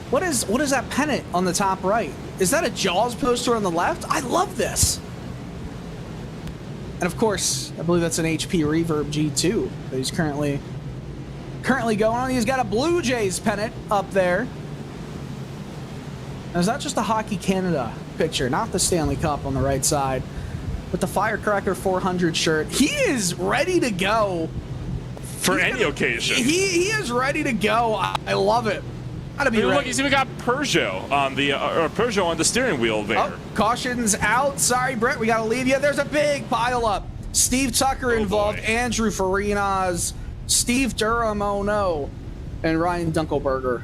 what is that pennant on the top right? Is that a Jaws poster on the left? I love this. And of course, I believe that's an HP Reverb G2 that he's currently going on. He's got a Blue Jays pennant up there. Now, is that just a Hockey Canada picture, not the Stanley Cup on the right side, with the Firecracker 400 shirt? He is ready to go For any occasion. He is ready to go. I love it. Gotta be ready. Look, he's even got Peugeot on the steering wheel there. Oh, caution's out. Sorry, Brett, we gotta leave you. There's a big pile up. Steve Tucker involved, boy. Andrew Farinas, Steve Durham, oh no, and Ryan Dunkelberger.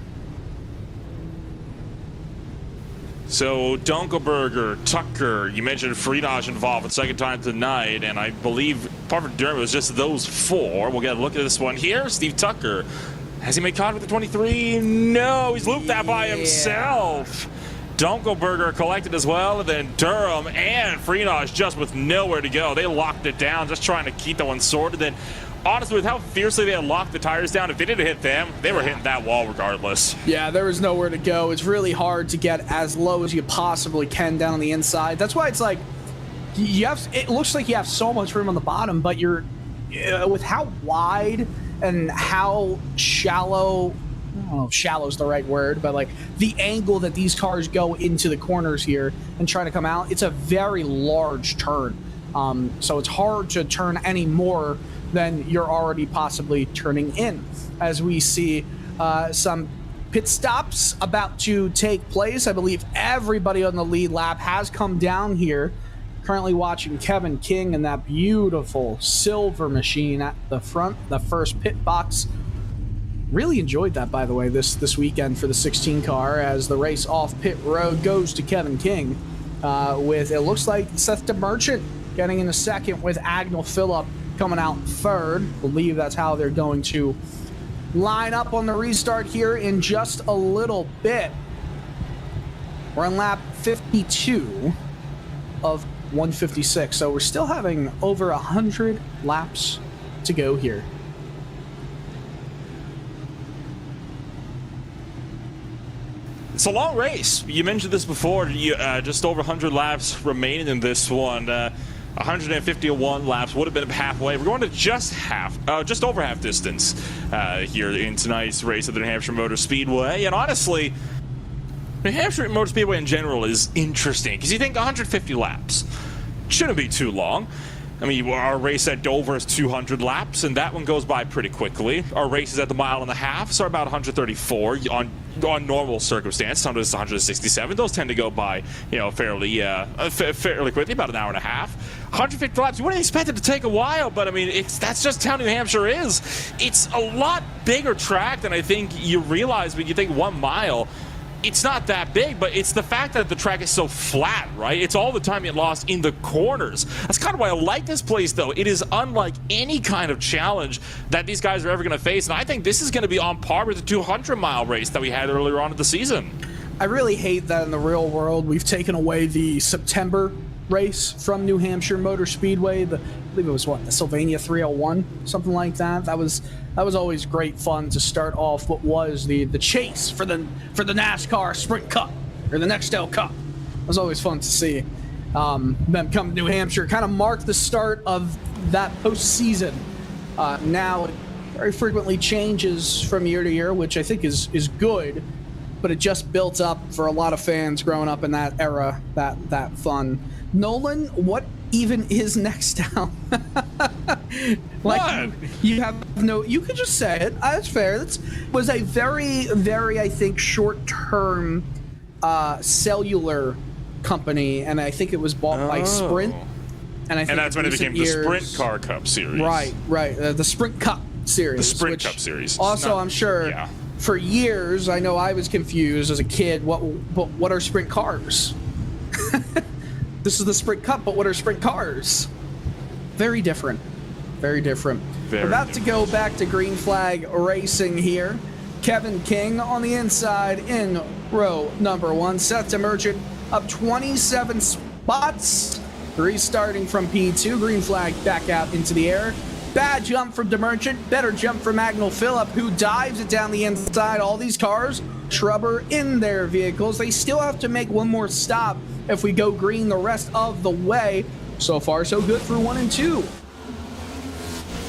So Dunkelberger, Tucker, you mentioned Freenage involved for the second time tonight, and I believe Parker Durham was just those 4. We'll get a look at this one here. Steve Tucker, has he made contact with the 23? No, he's looped that by himself. Dunkelberger collected as well, and then Durham and Freenage just with nowhere to go. They locked it down, just trying to keep that one sorted. Then, honestly, with how fiercely they had locked the tires down, if they didn't hit them, they were hitting that wall regardless. Yeah, there was nowhere to go. It's really hard to get as low as you possibly can down on the inside. That's why it's like, it looks like you have so much room on the bottom, but you're, with how wide and how shallow, I don't know if shallow is the right word, but like the angle that these cars go into the corners here and try to come out, it's a very large turn. So it's hard to turn any more than you're already possibly turning in. As we see some pit stops about to take place. I believe everybody on the lead lap has come down here. Currently watching Kevin King in that beautiful silver machine at the front, the first pit box. Really enjoyed that, by the way, this weekend for the 16 car, as the race off pit road goes to Kevin King with, it looks like, Seth DeMerchant getting in the second, with Agnell Phillip coming out third. I believe that's how they're going to line up on the restart here in just a little bit. We're on lap 52 of 156, so we're still having over 100 laps to go here. It's a long race. You mentioned this before. Just over 100 laps remaining in this one. 151 laps would have been halfway. We're going to just over half distance here in tonight's race at the New Hampshire Motor Speedway. And honestly, New Hampshire Motor Speedway in general is interesting because you think 150 laps shouldn't be too long. I mean, our race at Dover is 200 laps, and that one goes by pretty quickly. Our races at the mile and a half, so about 134 on normal circumstances. Sometimes 167. Those tend to go by, fairly quickly, about an hour and a half. 150 laps. You wouldn't expect it to take a while, but I mean, that's just how New Hampshire is. It's a lot bigger track than I think you realize when you think 1 mile. It's not that big, but it's the fact that the track is so flat, right? It's all the time you lost in the corners. That's kind of why I like this place, though. It is unlike any kind of challenge that these guys are ever going to face, and I think this is going to be on par with the 200-mile race that we had earlier on in the season. I really hate that in the real world we've taken away the September race from New Hampshire Motor Speedway. I believe it was the Sylvania 301, something like that. That was always great fun to start off what was the chase for the NASCAR Sprint Cup or the Nextel Cup. It was always fun to see them come to New Hampshire, kind of mark the start of that postseason. Now it very frequently changes from year to year, which I think is good, but it just built up for a lot of fans growing up in that era, that fun. Nolan, what even is Nextel? Like, you could just say it. That's fair. That was a very, very, I think, short-term cellular company, and I think it was bought by Sprint. And I think that's when it became the Sprint Car Cup Series. Right. The Sprint Cup Series. The Sprint Cup Series. Also, I'm sure for years, I know I was confused as a kid. What are sprint cars? This is the Sprint Cup, but what are sprint cars? Very different. Very different. We're about to go back to green flag racing here. Kevin King on the inside in row number 1. Seth DeMerchant up 27 spots. Restarting from P2. Green flag back out into the air. Bad jump from DeMerchant. Better jump from Magnell Phillip, who dives it down the inside. All these cars, Shrubber in their vehicles. They still have to make one more stop if we go green the rest of the way. So far, so good for 1 and 2.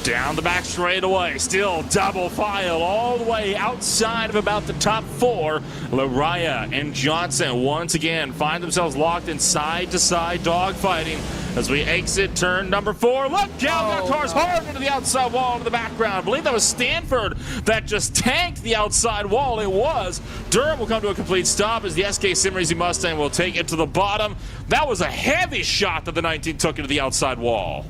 Down the back straightaway, still double file all the way outside of about the top 4. Lariah and Johnson once again find themselves locked in side-to-side dogfighting as we exit turn number 4. Look out, that car's hard into the outside wall in the background. I believe that was Stanford that just tanked the outside wall. It was. Durham will come to a complete stop as the SK SimRacing Mustang will take it to the bottom. That was a heavy shot that the 19 took into the outside wall.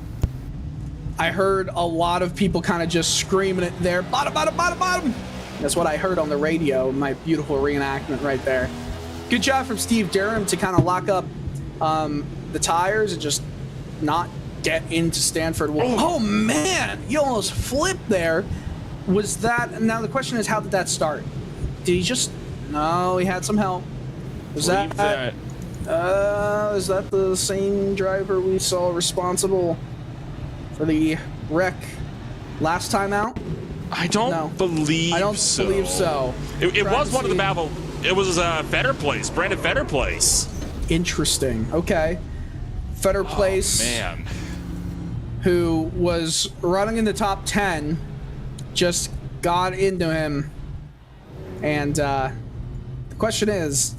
I heard a lot of people kind of just screaming it there. Bottom, bottom, bottom, bottom. That's what I heard on the radio. My beautiful reenactment right there. Good job from Steve Durham to kind of lock up the tires and just not get into Stanford. Oh, man. You almost flipped there. Was that... Now, the question is, how did that start? Did he just... No, he had some help. Was that... is that the same driver we saw responsible for the wreck last time out? I don't believe so. It was one of the battle. It was Fetter Place, Brandon Fetter Place. Interesting. Okay. Fetter Place. Man. Who was running in the top 10, just got into him. And the question is,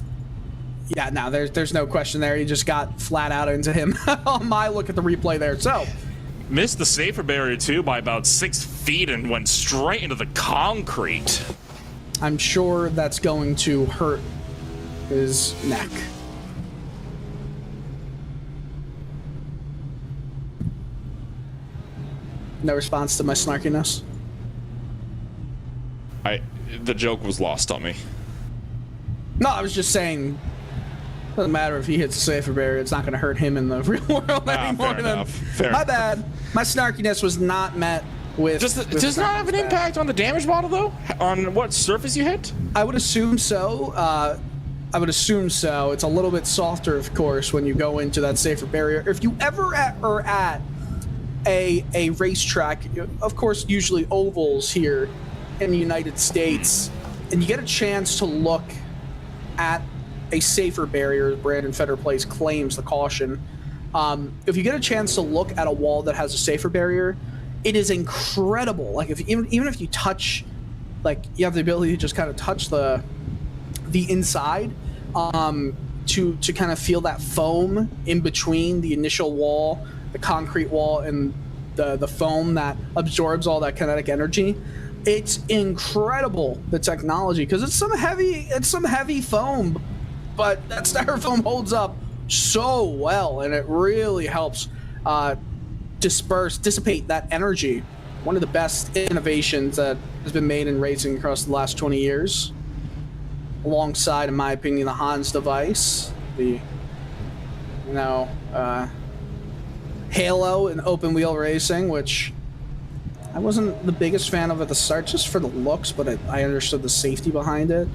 yeah, no, there's no question there. He just got flat out into him on my look at the replay there. So, missed the safer barrier too by about 6 feet and went straight into the concrete. I'm sure that's going to hurt his neck. No response to my snarkiness? The joke was lost on me. No, I was just saying, doesn't matter if he hits a safer barrier, it's not going to hurt him in the real world anymore. My bad. My snarkiness was not met with... Does not have an impact on the damage model, though? On what surface you hit? I would assume so. It's a little bit softer, of course, when you go into that safer barrier. If you ever are at a racetrack, of course, usually ovals here in the United States, and you get a chance to look at a safer barrier, Brandon Fetter Place claims the caution. If you get a chance to look at a wall that has a safer barrier, it is incredible. Like even if you touch, like you have the ability to just kind of touch the inside, to kind of feel that foam in between the initial wall, the concrete wall, and the foam that absorbs all that kinetic energy. It's incredible, the technology, because it's some heavy foam, but that styrofoam holds up so well, and it really helps dissipate that energy. One of the best innovations that has been made in racing across the last 20 years, alongside, in my opinion, the Hans device, the Halo in open wheel racing, which I wasn't the biggest fan of at the start, just for the looks, but I understood the safety behind it.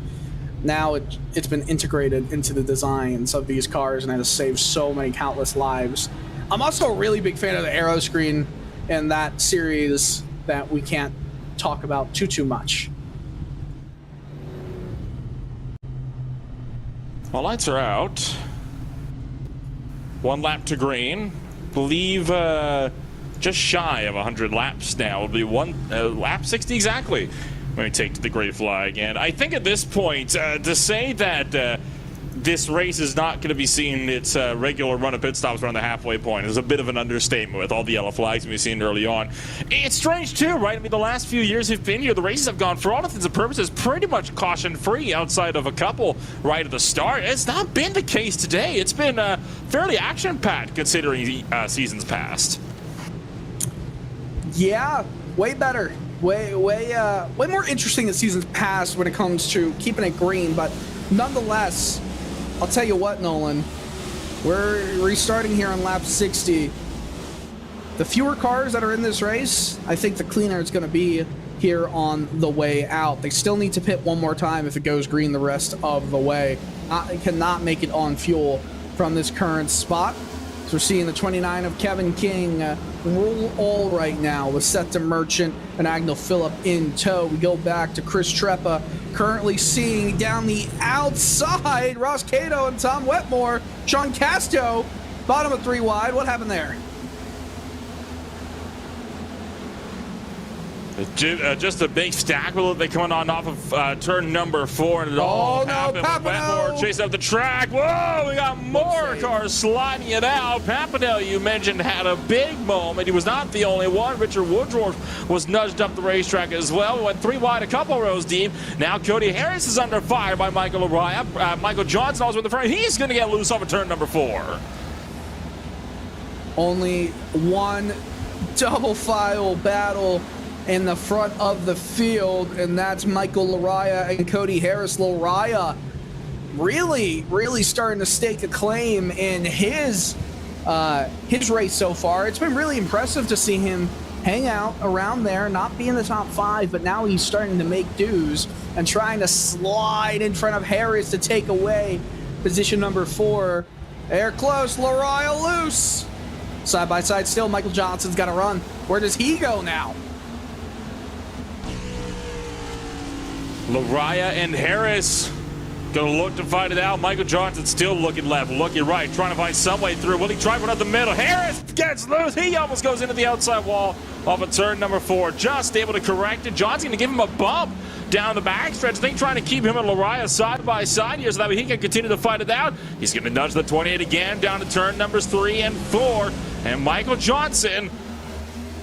Now it's been integrated into the designs of these cars, and it has saved so many countless lives. I'm also a really big fan of the aero screen in that series that we can't talk about too much. Well, lights are out. 1 lap to green. Believe just shy of 100 laps now. It'll be lap 60 exactly when we take to the gray flag. And I think at this point, to say that this race is not going to be seeing its regular run of pit stops around the halfway point. It's a bit of an understatement with all the yellow flags we've seen early on. It's strange too, right? I mean, the last few years we've been here, the races have gone, for all intents and purposes, pretty much caution-free outside of a couple right at the start. It's not been the case today. It's been fairly action-packed considering seasons past. Yeah, way better. Way more interesting than seasons past when it comes to keeping it green, but nonetheless, I'll tell you what, Nolan, we're restarting here on lap 60. The fewer cars that are in this race, I think the cleaner it's going to be here on the way out. They still need to pit one more time if it goes green the rest of the way. It cannot make it on fuel from this current spot. So we're seeing the 29 of Kevin King rule all right now with Seth Merchant and Agnel Phillip in tow. We go back to Chris Treppa, currently seeing down the outside Ross Cato and Tom Wetmore. Sean Casto, bottom of 3 wide. What happened there? Just a big stack with it coming on off of turn number 4, and it all happened. Wetmore chasing up the track. Whoa, we got more cars sliding it out. Papadel, you mentioned, had a big moment. He was not the only one. Richard Woodruff was nudged up the racetrack as well. We went 3 wide, a couple rows deep. Now Cody Harris is under fire by Michael Araya. Michael Johnson also in the front. He's going to get loose off of turn number 4. Only one double file battle in the front of the field, and that's Michael Laraya and Cody Harris. Laraya really starting to stake a claim in his race so far. It's been really impressive to see him hang out around there, not be in the top 5, but now he's starting to make dues and trying to slide in front of Harris to take away position number 4. They're close. Laraya loose. Side by side still. Michael Johnson's got to run. Where does he go now? Laraya and Harris gonna look to fight it out. Michael Johnson still looking left, looking right, trying to find some way through. Will he try one up the middle? Harris gets loose. He almost goes into the outside wall off of turn number 4. Just able to correct it. Johnson gonna give him a bump down the backstretch. I think trying to keep him and Laraya side by side here so that way he can continue to fight it out. He's gonna nudge the 28 again down to turn numbers 3 and 4. And Michael Johnson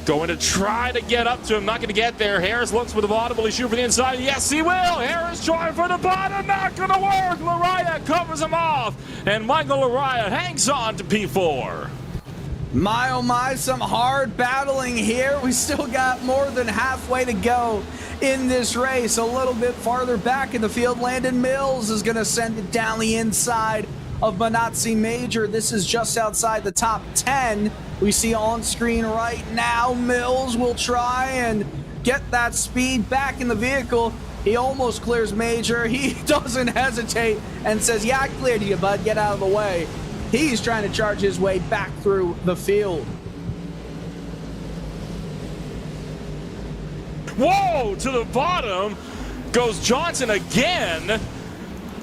going to try to get up to him, not going to get there. Harris looks for the bottom, will he shoot for the inside? Yes, he will. Harris trying for the bottom, not going to work. Laraya covers him off, and Michael Laraya hangs on to P4. My, oh my, some hard battling here. We still got more than halfway to go in this race. A little bit farther back in the field, Landon Mills is going to send it down the inside of Manatsi Major. This is just outside the top 10. We see on screen right now, Mills will try and get that speed back in the vehicle. He almost clears Major. He doesn't hesitate and says, yeah, I cleared you, bud. Get out of the way. He's trying to charge his way back through the field. Whoa, to the bottom goes Johnson again.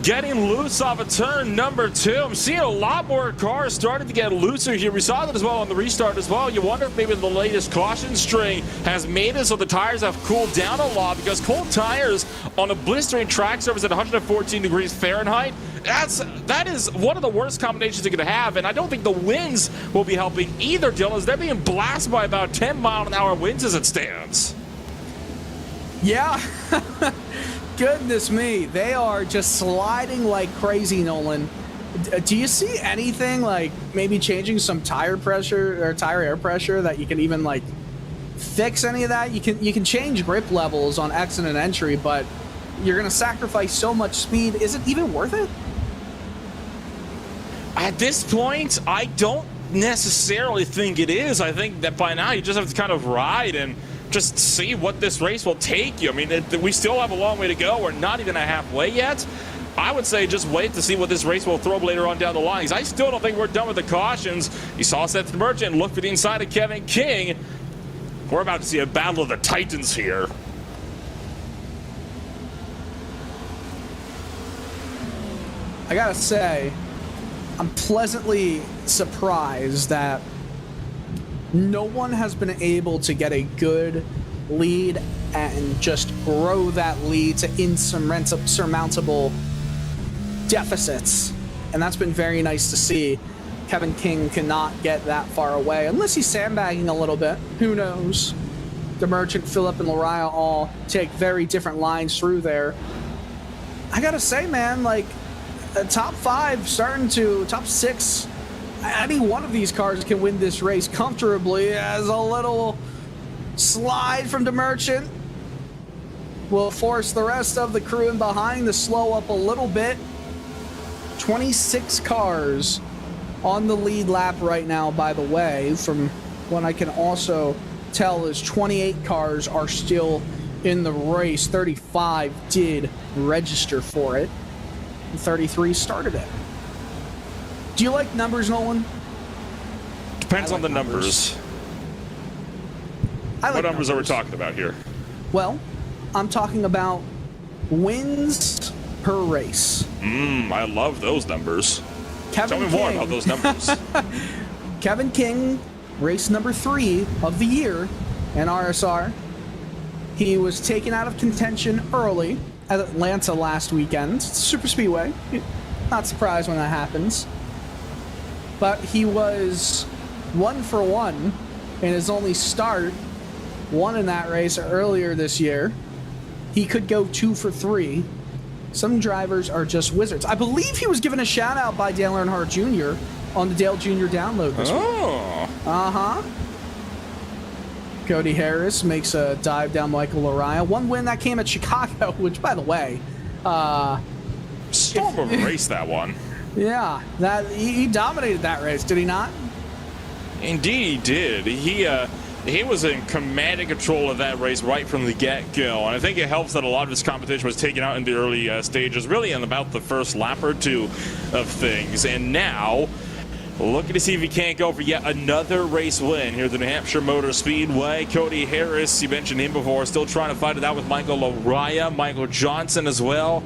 Getting loose off of turn number 2. I'm seeing a lot more cars starting to get looser here. We saw that as well on the restart as well. You wonder if maybe the latest caution string has made it so the tires have cooled down a lot, because cold tires on a blistering track surface at 114 degrees Fahrenheit, that is one of the worst combinations you're going to have, and I don't think the winds will be helping either, Dylan, as they're being blasted by about 10-mile-an-hour winds as it stands. Yeah. Goodness me, they are just sliding like crazy, Nolan. Do you see anything like maybe changing some tire pressure or tire air pressure that you can even like fix any of that? You can change grip levels on exit and entry, but you're gonna sacrifice so much speed. Is it even worth it? At this point, I don't necessarily think it is. I think that by now you just have to kind of ride and just see what this race will take you. I mean, we still have a long way to go. We're not even halfway yet. I would say just wait to see what this race will throw later on down the line. I still don't think we're done with the cautions. You saw Seth Merchant look for the inside of Kevin King. We're about to see a battle of the Titans here. I gotta say, I'm pleasantly surprised that no one has been able to get a good lead and just grow that lead to insurmountable deficits and that's been very nice to see. Kevin King cannot get that far away, unless he's sandbagging a little bit. Who knows? The Merchant, Phillip, and Lariah all take very different lines through there. I gotta say, man, like, top 5 starting to top 6. Any one of these cars can win this race comfortably, as a little slide from the Merchant will force the rest of the crew in behind to slow up a little bit. 26 cars on the lead lap right now, by the way. From what I can also tell is 28 cars are still in the race. 35 did register for it, and 33 started it. Do you like numbers, Nolan? Depends on the numbers. What numbers are we talking about here? Well, I'm talking about wins per race. I love those numbers. Tell me more about those numbers. Kevin King, race number 3 of the year in RSR. He was taken out of contention early at Atlanta last weekend. It's Super Speedway. Not surprised when that happens. But he was 1 for 1 in his only start. Won in that race earlier this year. He could go 2 for 3. Some drivers are just wizards. I believe he was given a shout out by Dale Earnhardt Jr. on the Dale Jr. download this week. Cody Harris makes a dive down Michael Lariah. One win that came at Chicago, which, by the way, storm of a race, that one. Yeah, that he dominated that race, did he not? Indeed, he did. He was in command and control of that race right from the get-go, and I think it helps that a lot of his competition was taken out in the early stages, really in about the first lap or 2 of things. And now, looking to see if he can't go for yet another race win here at the New Hampshire Motor Speedway. Cody Harris, you mentioned him before, still trying to fight it out with Michael Lariah, Michael Johnson as well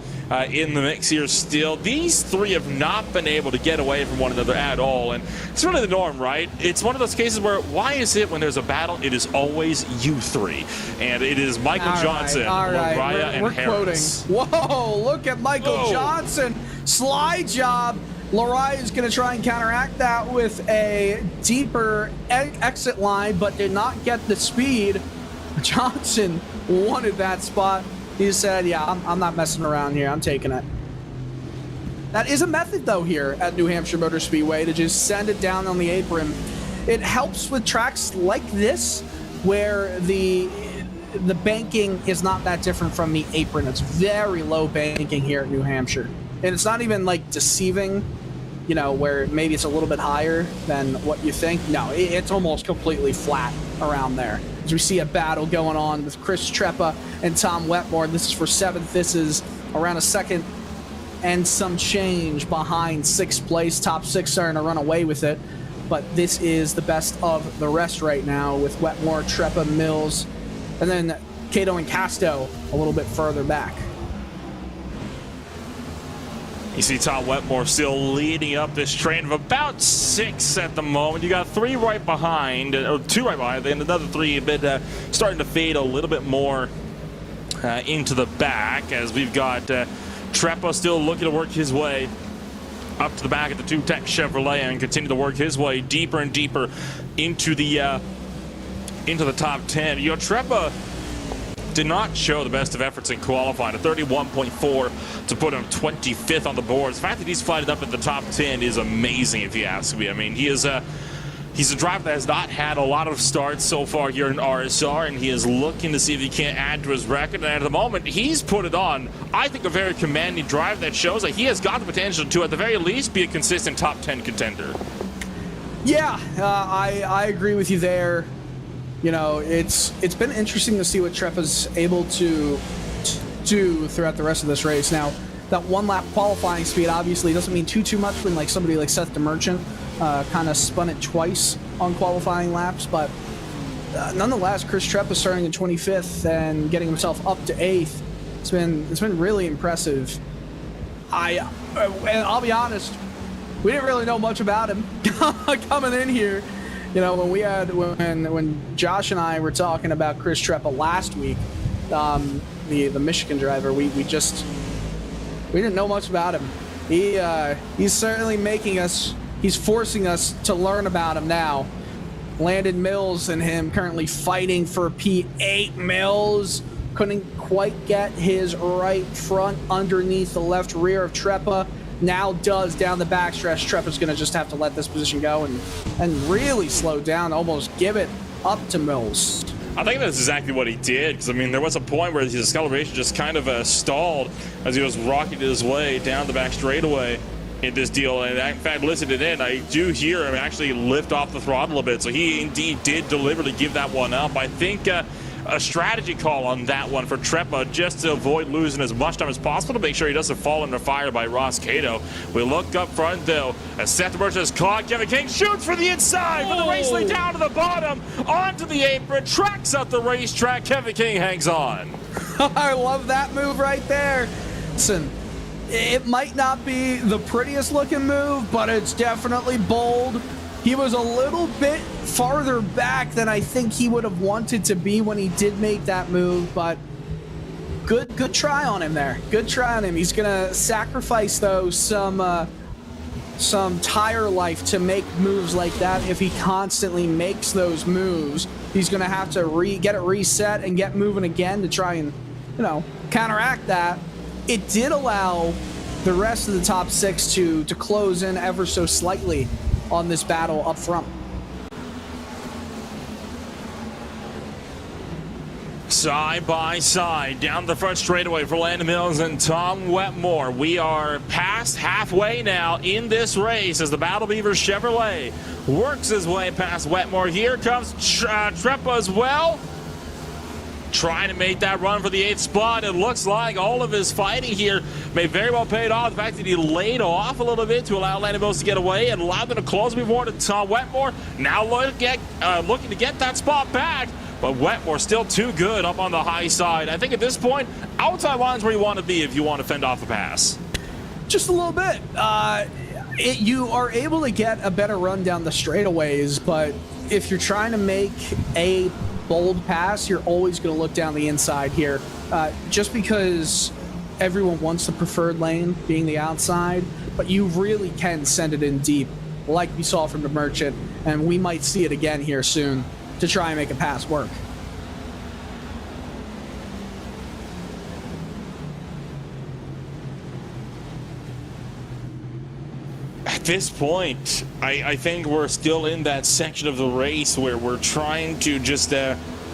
in the mix here still. These 3 have not been able to get away from one another at all, and it's really the norm, right? It's one of those cases where, why is it when there's a battle, it is always you 3, and it is Michael Johnson, Lariah, and Harris. Quoting. Whoa, look at Michael Johnson. Slide job. Lariah is going to try and counteract that with a deeper exit line, but did not get the speed. Johnson wanted that spot. He said, yeah, I'm not messing around here. I'm taking it. That is a method, though, here at New Hampshire Motor Speedway, to just send it down on the apron. It helps with tracks like this, where the banking is not that different from the apron. It's very low banking here at New Hampshire. And it's not even, like, deceiving, you know, where maybe it's a little bit higher than what you think. No, it's almost completely flat around there. As we see a battle going on with Chris Treppa and Tom Wetmore. This is for 7th. This is around a second and some change behind 6th place. Top 6 starting to run away with it. But this is the best of the rest right now with Wetmore, Treppa, Mills, and then Cato and Casto a little bit further back. You see Tom Wetmore still leading up this train of about 6 at the moment. You got 3 right behind, or 2 right behind, and another 3 a bit starting to fade a little bit more into the back, as we've got Treppa still looking to work his way up to the back of the 2 Tech Chevrolet and continue to work his way deeper and deeper into the top 10. You know, Treppa did not show the best of efforts in qualifying. A 31.4 to put him 25th on the boards. The fact that he's fighting up at the top 10 is amazing, if you ask me. I mean, he's a driver that has not had a lot of starts so far here in RSR, and he is looking to see if he can't add to his record. And at the moment, he's put it on, I think, a very commanding drive that shows that he has got the potential to, at the very least, be a consistent top 10 contender. Yeah, I agree with you there. You know, it's been interesting to see what Treppa's able to do throughout the rest of this race. Now, that 1 lap qualifying speed obviously doesn't mean too much when, like, somebody like Seth DeMerchant kind of spun it twice on qualifying laps, but nonetheless, Chris Treppa starting in 25th and getting himself up to 8th. It's been really impressive. And I'll be honest, we didn't really know much about him coming in here. You know, when Josh and I were talking about Chris Treppa last week, the Michigan driver, we didn't know much about him. He's certainly making us, he's forcing us to learn about him now. Landon Mills and him currently fighting for P8. Mills couldn't quite get his right front underneath the left rear of Trepa. Now does down the backstretch. Trepa's going to just have to let this position go and really slow down, almost give it up to Mills. I think that's exactly what he did, because I mean there was a point where his acceleration just kind of stalled as he was rocking his way down the back straightaway in this deal. And in fact, listening in, I do hear him actually lift off the throttle a bit, so he indeed did deliberately give that one up. I think a strategy call on that one for Trepa, just to avoid losing as much time as possible, to make sure he doesn't fall under fire by Ross Cato. We look up front though, as Seth Merchant is caught. Kevin King shoots for the inside, but the race lead down to the bottom, onto the apron, tracks up the racetrack. Kevin King hangs on. I love that move right there. Listen, it might not be the prettiest looking move, but it's definitely bold. He was a little bit farther back than I think he would have wanted to be when he did make that move, but good try on him there. Good try on him. He's gonna sacrifice though some tire life to make moves like that. If he constantly makes those moves, he's gonna have to get it reset and get moving again to try and, you know, counteract that. It did allow the rest of the top six to close in ever so slightly on this battle up front. Side by side down the front straightaway for Landon Mills and Tom Wetmore. We are past halfway now in this race as the Battle Beaver Chevrolet works his way past Wetmore. Here comes Trepa as well, trying to make that run for the 8th spot. It looks like all of his fighting here may very well pay off. The fact that he laid off a little bit to allow Landon Mills to get away and allow them to close before to Tom Wetmore. Now looking to get that spot back, but Wetmore still too good up on the high side. I think at this point, outside line's where you want to be if you want to fend off the pass. Just a little bit. You are able to get a better run down the straightaways, but if you're trying to make a bold pass, you're always going to look down the inside here, just because everyone wants the preferred lane being the outside, but you really can send it in deep like we saw from the Merchant, and we might see it again here soon to try and make a pass work. At this point, I think we're still in that section of the race where we're trying to just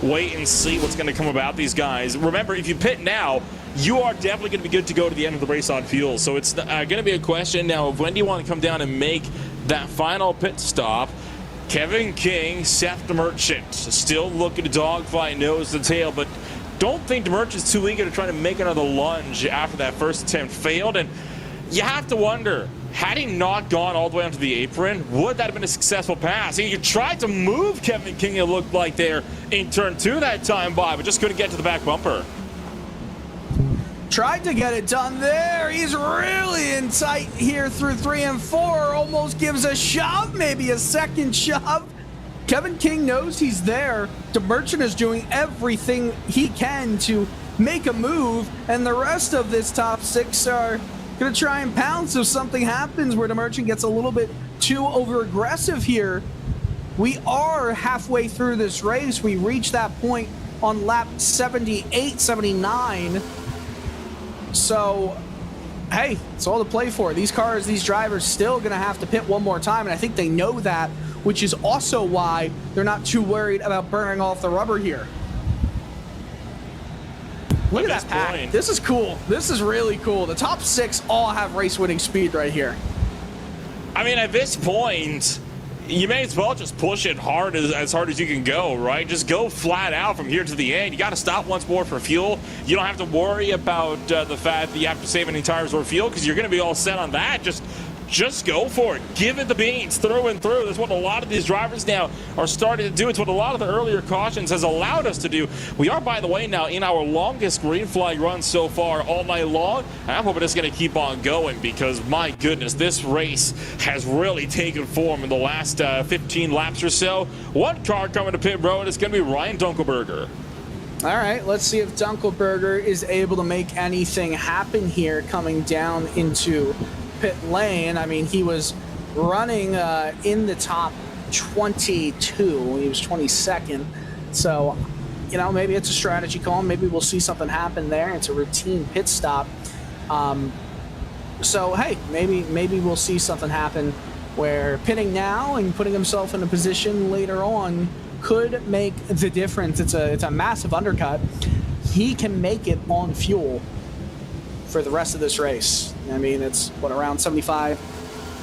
wait and see what's going to come about these guys. Remember, if you pit now, you are definitely going to be good to go to the end of the race on fuel. So it's going to be a question now of when do you want to come down and make that final pit stop. Kevin King, Seth the Merchant, still looking to dogfight nose to tail, but don't think the Merchant's too eager to try to make another lunge after that first attempt failed. And you have to wonder, had he not gone all the way onto the apron, would that have been a successful pass? He tried to move Kevin King, it looked like, there in turn 2 that time by, but just couldn't get to the back bumper. Tried to get it done there. He's really in tight here through 3 and 4. Almost gives a shove, maybe a second shove. Kevin King knows he's there. The Merchant is doing everything he can to make a move, and the rest of this top 6 are gonna try and pounce if something happens where the Merchant gets a little bit too over aggressive here. We are halfway through this race. We reached that point on lap 78, 79. So, hey, it's all to play for. These cars, these drivers still gonna have to pit one more time, and I think they know that, which is also why they're not too worried about burning off the rubber here. Look at that pack. This is cool. This is really cool. The top 6 all have race-winning speed right here. I mean, at this point, you may as well just push it hard as hard as you can go, right? Just go flat out from here to the end. You got to stop once more for fuel. You don't have to worry about the fact that you have to save any tires or fuel because you're going to be all set on that. Just go for it. Give it the beans through and through. That's what a lot of these drivers now are starting to do. It's what a lot of the earlier cautions has allowed us to do. We are, by the way, now in our longest green flag run so far all night long. I'm hoping it's going to keep on going because, my goodness, this race has really taken form in the last 15 laps or so. One car coming to pit road is going to be Ryan Dunkelberger. All right, let's see if Dunkelberger is able to make anything happen here coming down into pit lane. I mean, he was running in the top 22. He was 22nd. So, you know, maybe it's a strategy call. Maybe we'll see something happen there. It's a routine pit stop. So, hey, maybe we'll see something happen where pitting now and putting himself in a position later on could make the difference. It's a massive undercut. He can make it on fuel for the rest of this race. I mean, it's what, around 75,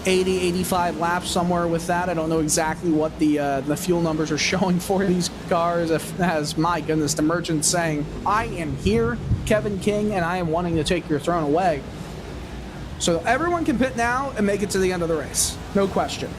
80, 85 laps, somewhere with that. I don't know exactly what the fuel numbers are showing for these cars. As my goodness, the merchant saying, "I am here, Kevin King, and I am wanting to take your throne away." So everyone can pit now and make it to the end of the race. No question.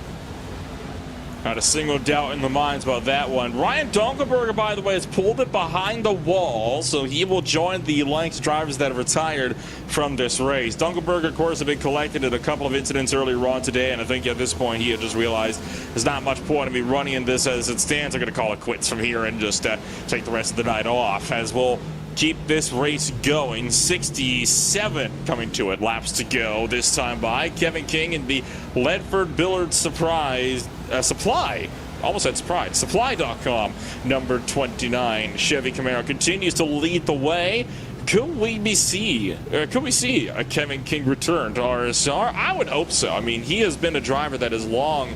Not a single doubt in the minds about that one. Ryan Dunkelberger, by the way, has pulled it behind the wall, so he will join the Lynx drivers that have retired from this race. Dunkelberger, of course, had been collected at a couple of incidents earlier on today, and I think at this point he had just realized there's not much point in me running in this as it stands. I'm going to call it quits from here and just take the rest of the night off, as we'll keep this race going. 67 coming to it, laps to go this time by. Kevin King in the Ledford Billard Supply. Almost said Surprise. Supply.com, number 29. Chevy Camaro continues to lead the way. Could we see a Kevin King return to RSR? I would hope so. I mean, he has been a driver that has long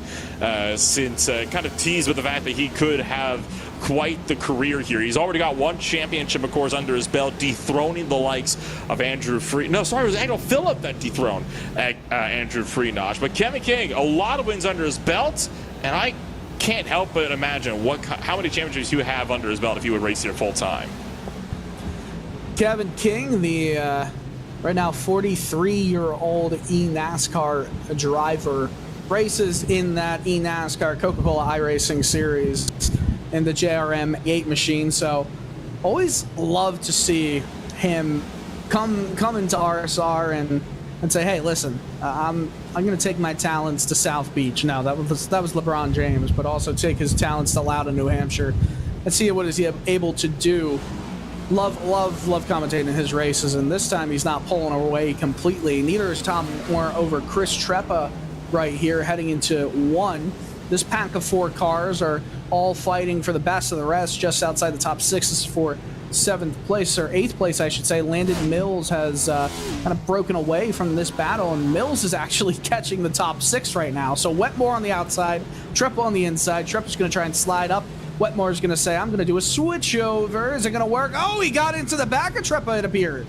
since kind of teased with the fact that he could have quite the career here. He's already got one championship, of course, under his belt, dethroning the likes of Andrew Free. No, sorry, it was Angel Phillip that dethroned Andrew Freenach. But Kevin King, a lot of wins under his belt, and I can't help but imagine how many championships you have under his belt if you would race here full time. Kevin King, the right now 43-year-old eNASCAR driver, races in that eNASCAR Coca-Cola iRacing series in the JRM 8 machine. So always love to see him come into RSR and say, hey, listen, I'm going to take my talents to South Beach. Now that was LeBron James, but also take his talents to Loudon, New Hampshire, and see what is he able to do. Love commentating his races, and this time he's not pulling away completely. Neither is Tom Moore over Chris Treppa right here heading into one. This pack of four cars are all fighting for the best of the rest, just outside the top six. This is for 7th place, or 8th place, I should say. Landon Mills has kind of broken away from this battle, and Mills is actually catching the top 6 right now. So Wetmore on the outside, Treppa on the inside. Treppa's going to try and slide up. Wetmore's going to say, I'm going to do a switch over. Is it going to work? Oh, he got into the back of Treppa, it appeared.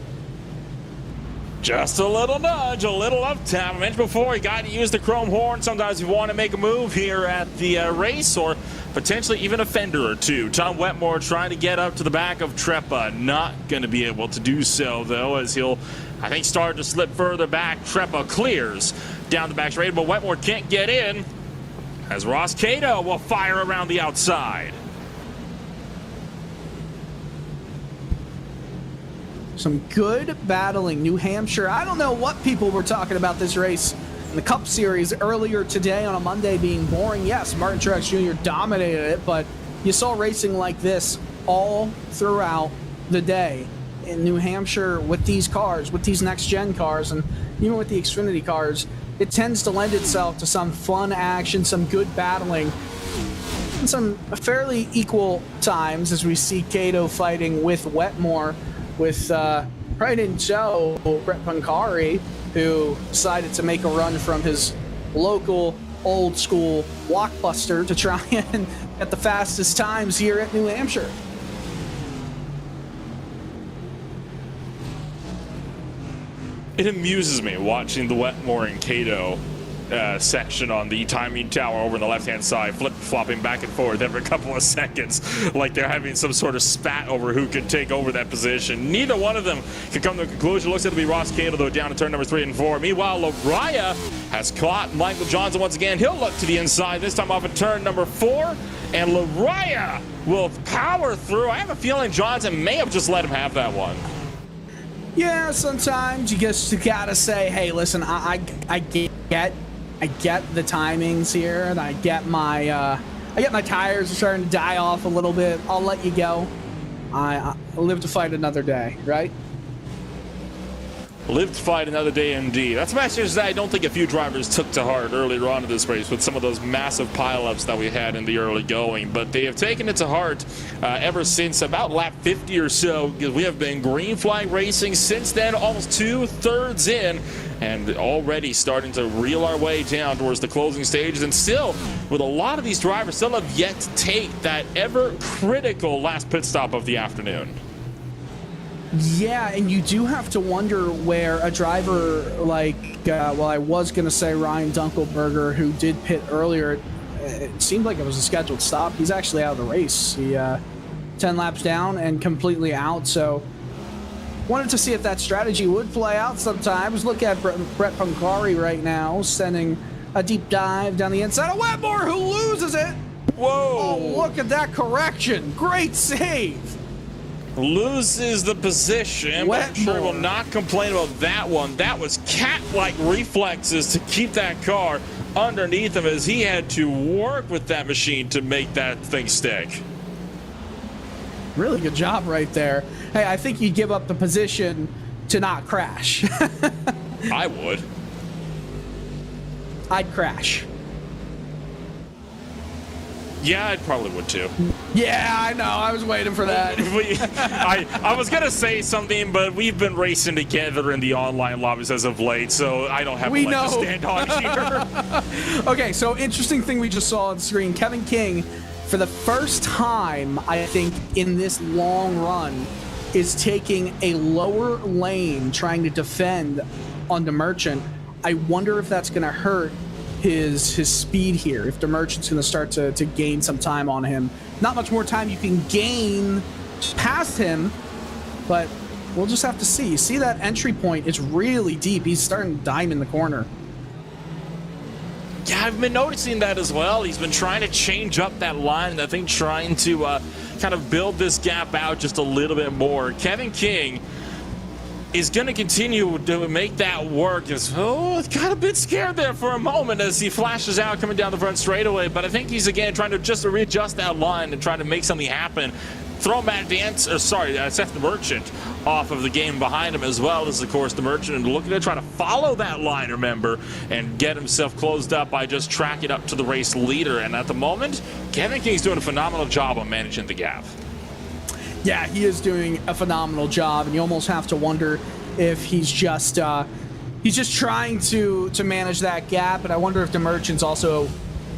Just a little nudge, a little up tap. I mentioned before, you got to use the chrome horn. Sometimes you want to make a move here at the race, or potentially even a fender or two. Tom Wetmore trying to get up to the back of Treppa. Not going to be able to do so, though, as he'll, I think, start to slip further back. Treppa clears down the back straight, but Wetmore can't get in, as Ross Cato will fire around the outside. Some good battling. New Hampshire. I don't know what people were talking about this race in the Cup Series earlier today on a Monday being boring. Yes, Martin Truex Jr. dominated it, but you saw racing like this all throughout the day in New Hampshire with these cars, with these next-gen cars, and even with the Xfinity cars. It tends to lend itself to some fun action, some good battling, and some fairly equal times as we see Cato fighting with Wetmore, with right in Joe, Brett Pancari, who decided to make a run from his local old school blockbuster to try and get the fastest times here at New Hampshire. It amuses me watching the Wetmore and Cato section on the timing tower over on the left-hand side, flip-flopping back and forth every couple of seconds, like they're having some sort of spat over who could take over that position. Neither one of them can come to a conclusion. Looks like to be Ross Cato, though, down to turn number 3 and 4. Meanwhile, Lariah has caught Michael Johnson once again. He'll look to the inside, this time off at turn number 4, and Lariah will power through. I have a feeling Johnson may have just let him have that one. Yeah, sometimes you just gotta say, hey, listen, I get the timings here, and I get my tires are starting to die off a little bit. I'll let you go. I live to fight another day, right? Live to fight another day indeed. That's a message that I don't think a few drivers took to heart earlier on in this race with some of those massive pileups that we had in the early going. But they have taken it to heart ever since about lap 50 or so, because we have been green flag racing since then, almost 2/3 in, and already starting to reel our way down towards the closing stages. And still, with a lot of these drivers, still have yet to take that ever critical last pit stop of the afternoon. Yeah, and you do have to wonder where a driver like, well, I was going to say Ryan Dunkelberger, who did pit earlier, it seemed like it was a scheduled stop. He's actually out of the race. He 10 laps down and completely out, so wanted to see if that strategy would play out sometimes. Look at Brett Pancari right now, sending a deep dive down the inside of Wetmore, who loses it. Whoa! Oh, look at that correction. Great save. Loses the position, but I'm sure will not complain about that one. That was cat-like reflexes to keep that car underneath him as he had to work with that machine to make that thing stick. Really good job right there. Hey, I think you give up the position to not crash. I would. I'd crash. Yeah, I probably would too. Yeah, I know. I was waiting for that. I was going to say something, but we've been racing together in the online lobbies as of late, so I don't have a leg to stand on here. Okay, so interesting thing we just saw on screen. Kevin King, for the first time, I think, in this long run, is taking a lower lane, trying to defend on the Merchant. I wonder if that's going to hurt his speed here, if the Merchant's going to start to gain some time on him. Not much more time you can gain past him, but we'll just have to see. You see that entry point? It's really deep. He's starting to dime in the corner. Yeah, I've been noticing that as well. He's been trying to change up that line, and I think trying to kind of build this gap out just a little bit more. Kevin King is going to continue to make that work. Got a bit scared there for a moment as he flashes out coming down the front straightaway, but I think he's again trying to just readjust that line and trying to make something happen. Throw Seth the Merchant off of the game behind him, as well as, of course, the Merchant, and looking to try to follow that line, remember, and get himself closed up by just tracking up to the race leader. And at the moment, Kevin King's doing a phenomenal job on managing the gap. Yeah, he is doing a phenomenal job, and you almost have to wonder if he's just trying to manage that gap. And I wonder if the Merchant's also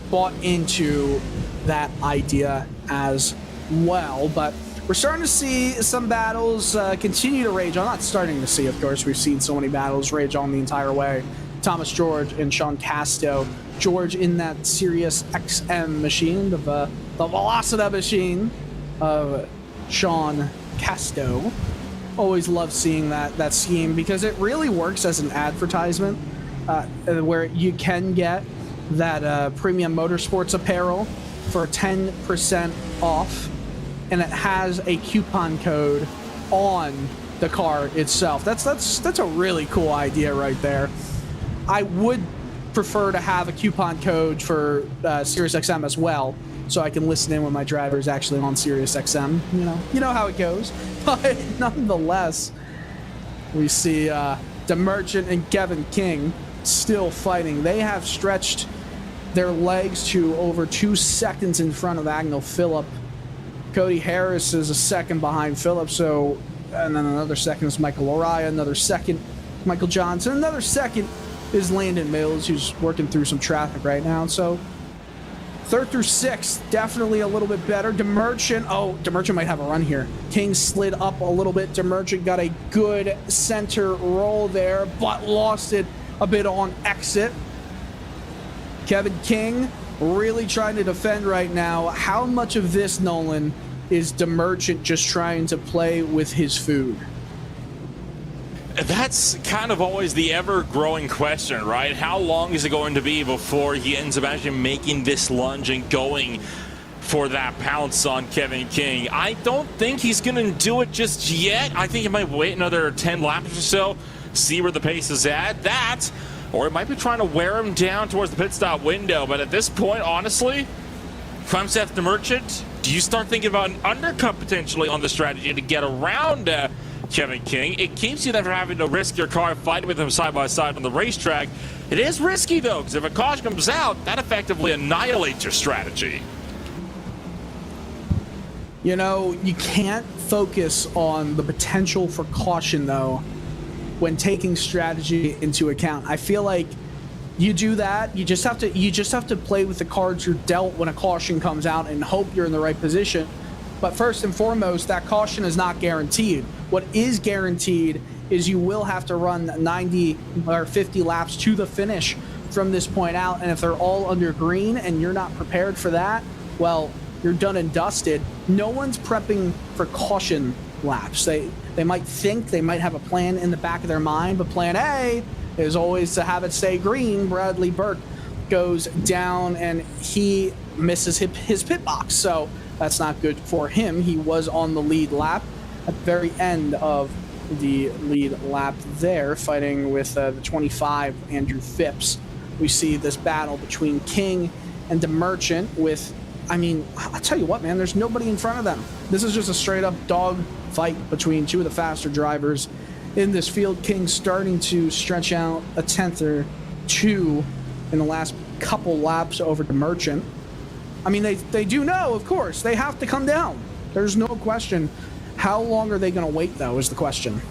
bought into that idea as well. But we're starting to see some battles continue to rage on. Not starting to see, of course. We've seen so many battles rage on the entire way. Thomas George and Sean Casto. George in that Sirius XM machine, the Velocita machine of Sean Casto. Always love seeing that scheme, because it really works as an advertisement where you can get that premium motorsports apparel for 10% off, and it has a coupon code on the car itself. That's a really cool idea right there. I would prefer to have a coupon code for SiriusXM as well, so I can listen in when my driver is actually on SiriusXM. You know how it goes. But nonetheless, we see the Merchant and Kevin King still fighting. They have stretched their legs to over 2 seconds in front of Agnell Phillip. Cody Harris is a second behind Phillip, so, and then another second is Michael Araya, another second Michael Johnson, another second is Landon Mills, who's working through some traffic right now. So third through sixth, definitely a little bit better. DeMerchant might have a run here. King slid up a little bit. DeMerchant got a good center roll there, but lost it a bit on exit. Kevin King really trying to defend right now. How much of this, Nolan, is DeMerchant just trying to play with his food? That's kind of always the ever-growing question, right? How long is it going to be before he ends up actually making this lunge and going for that pounce on Kevin King? I don't think he's going to do it just yet. I think he might wait another 10 laps or so, see where the pace is at. Or it might be trying to wear him down towards the pit stop window. But at this point, honestly, if I'm Seth the Merchant, do you start thinking about an undercut potentially on the strategy to get around Kevin King. It keeps you there from having to risk your car fighting with him side by side on the racetrack. It is risky, though, because if a caution comes out, that effectively annihilates your strategy. You know, you can't focus on the potential for caution, though, when taking strategy into account. I feel like you do that, you just have to play with the cards you're dealt when a caution comes out and hope you're in the right position. But first and foremost, that caution is not guaranteed. What is guaranteed is you will have to run 90 or 50 laps to the finish from this point out, and if they're all under green and you're not prepared for that, well, you're done and dusted. No one's prepping for caution laps. They might think, they might have a plan in the back of their mind, but plan A is always to have it stay green. Bradley Burke goes down and he misses his pit box, so that's not good for him. He was on the lead lap at the very end of the lead lap there, fighting with the 25 Andrew Phipps. We see this battle between King and DeMerchant with, I mean, I'll tell you what, man, there's nobody in front of them. This is just a straight up dog fight between two of the faster drivers in this field. King starting to stretch out a tenth or two in the last couple laps over DeMerchant. I mean, they do know, of course, they have to come down. There's no question. How long are they going to wait, though, is the question.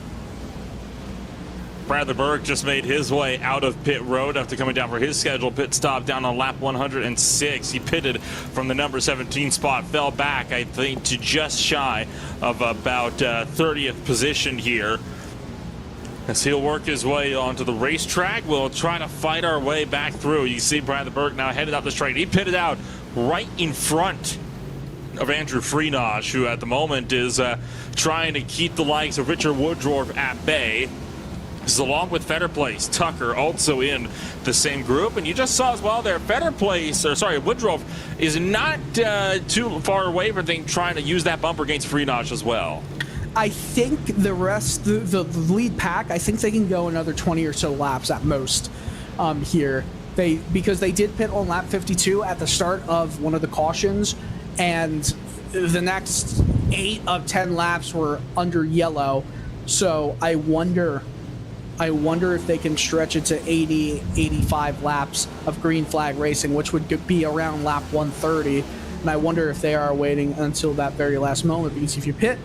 Bradley Burke just made his way out of pit road after coming down for his scheduled pit stop down on lap 106. He pitted from the number 17 spot, fell back, I think, to just shy of about 30th position here. As he'll work his way onto the racetrack, we'll try to fight our way back through. You see Bradley Burke now headed up the straight. He pitted out right in front of Andrew Freenage, who at the moment is trying to keep the likes of Richard Woodruff at bay. This is along with Fetter Place, Tucker also in the same group. And you just saw as well there, Woodruff is not too far away from trying to use that bumper against Freenage as well. I think the rest, the lead pack, I think they can go another 20 or so laps at most here. Because they did pit on lap 52 at the start of one of the cautions, and the next 8 of 10 laps were under yellow. So I wonder if they can stretch it to 80, 85 laps of green flag racing, which would be around lap 130. And I wonder if they are waiting until that very last moment, because if you pit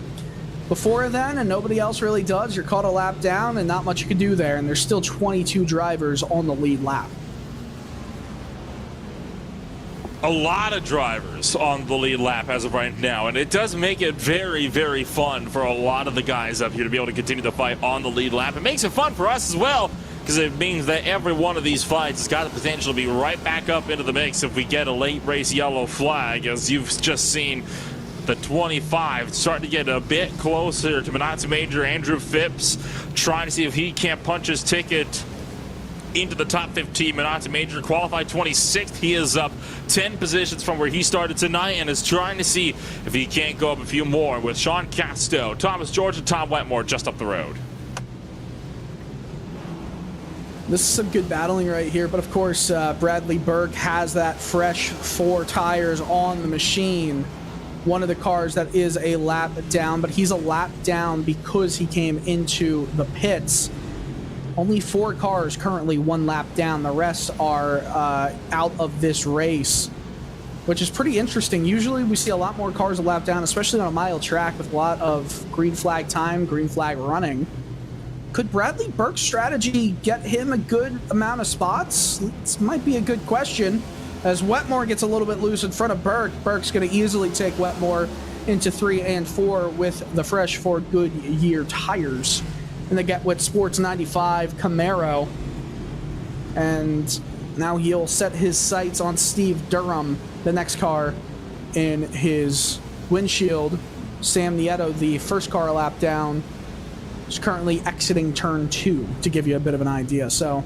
before then and nobody else really does, you're caught a lap down and not much you can do there. And there's still 22 drivers on the lead lap. A lot of drivers on the lead lap as of right now, and it does make it very, very fun for a lot of the guys up here to be able to continue the fight on the lead lap. It makes it fun for us as well, because it means that every one of these fights has got the potential to be right back up into the mix if we get a late race yellow flag, as you've just seen the 25 starting to get a bit closer to Minazzi Major. Andrew Phipps trying to see if he can't punch his ticket into the top 15. Minazzi Major qualified 26th. He is up 10 positions from where he started tonight and is trying to see if he can't go up a few more with Sean Casto, Thomas George, and Tom Wetmore just up the road. This is some good battling right here, but of course Bradley Burke has that fresh 4 tires on the machine. One of the cars that is a lap down, but he's a lap down because he came into the pits. Only 4 cars currently 1 lap down. The rest are out of this race, which is pretty interesting. Usually we see a lot more cars a lap down, especially on a mile track with a lot of green flag time, green flag running. Could Bradley Burke's strategy get him a good amount of spots? This might be a good question. As Wetmore gets a little bit loose in front of Burke, Burke's going to easily take Wetmore into 3 and 4 with the fresh 4 Goodyear tires. And the Get Wet Sports 95 Camaro. And now he'll set his sights on Steve Durham, the next car in his windshield. Sam Nieto, the first car lap down, is currently exiting turn 2, to give you a bit of an idea. So,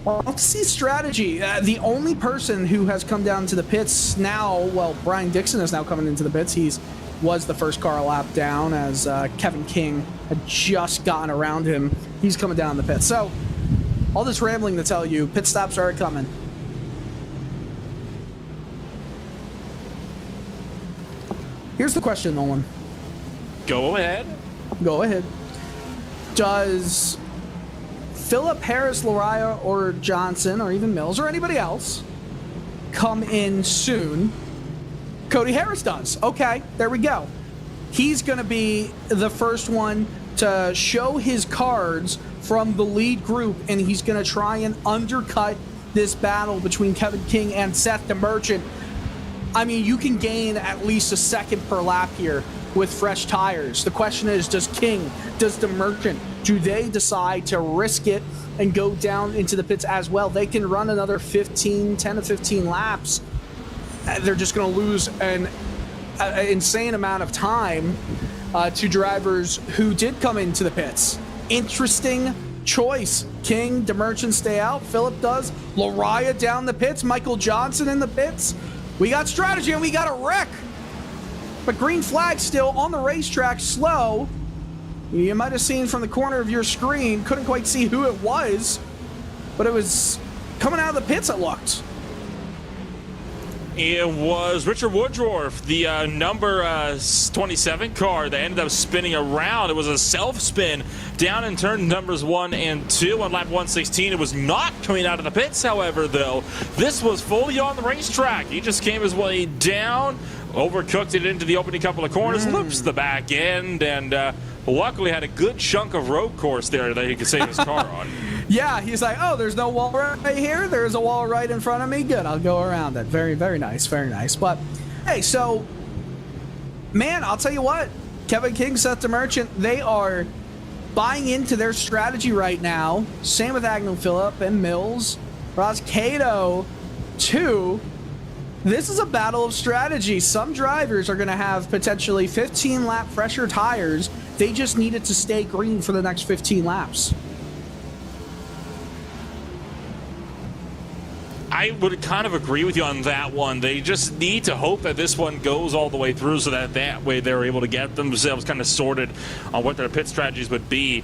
well, let's see strategy. The only person who has come down to the pits now, well, Brian Dixon is now coming into the pits. He's was the first car lap down, as Kevin King had just gotten around him. He's coming down the pit. So, all this rambling to tell you, pit stops are coming. Here's the question, Nolan. Go ahead. Go ahead. Does Phillip, Harris, Lariah, or Johnson, or even Mills, or anybody else come in soon? Cody Harris does. Okay, there we go. He's going to be the first one to show his cards from the lead group, and he's going to try and undercut this battle between Kevin King and Seth the Merchant. I mean, you can gain at least a second per lap here with fresh tires. The question is, does King, does the Merchant, do they decide to risk it and go down into the pits as well? They can run another 10 to 15 laps. They're just going to lose an insane amount of time to drivers who did come into the pits. Interesting choice. King, the Merchant stay out. Phillip does. Lariah down the pits. Michael Johnson in the pits. We got strategy and we got a wreck. But green flag still on the racetrack, slow. You might have seen from the corner of your screen, couldn't quite see who it was, but it was coming out of the pits, it looked. It was Richard Woodruff, the number 27 car that ended up spinning around. It was a self-spin down in turn numbers 1 and 2 on lap 116. It was not coming out of the pits, however, though. This was fully on the racetrack. He just came his way down, overcooked it into the opening couple of corners, loops the back end, and luckily had a good chunk of road course there that he could save his car on. Yeah, he's like, oh, there's no wall right here. There's a wall right in front of me. Good, I'll go around it. Very, very nice, very nice. But, hey, so, man, I'll tell you what. Kevin King, Seth the Merchant, they are buying into their strategy right now. Same with Agnew Phillip and Mills. Ross Cato, too. This is a battle of strategy. Some drivers are going to have potentially 15-lap fresher tires. They just need it to stay green for the next 15 laps. I would kind of agree with you on that one. They just need to hope that this one goes all the way through so that way they're able to get themselves kind of sorted on what their pit strategies would be.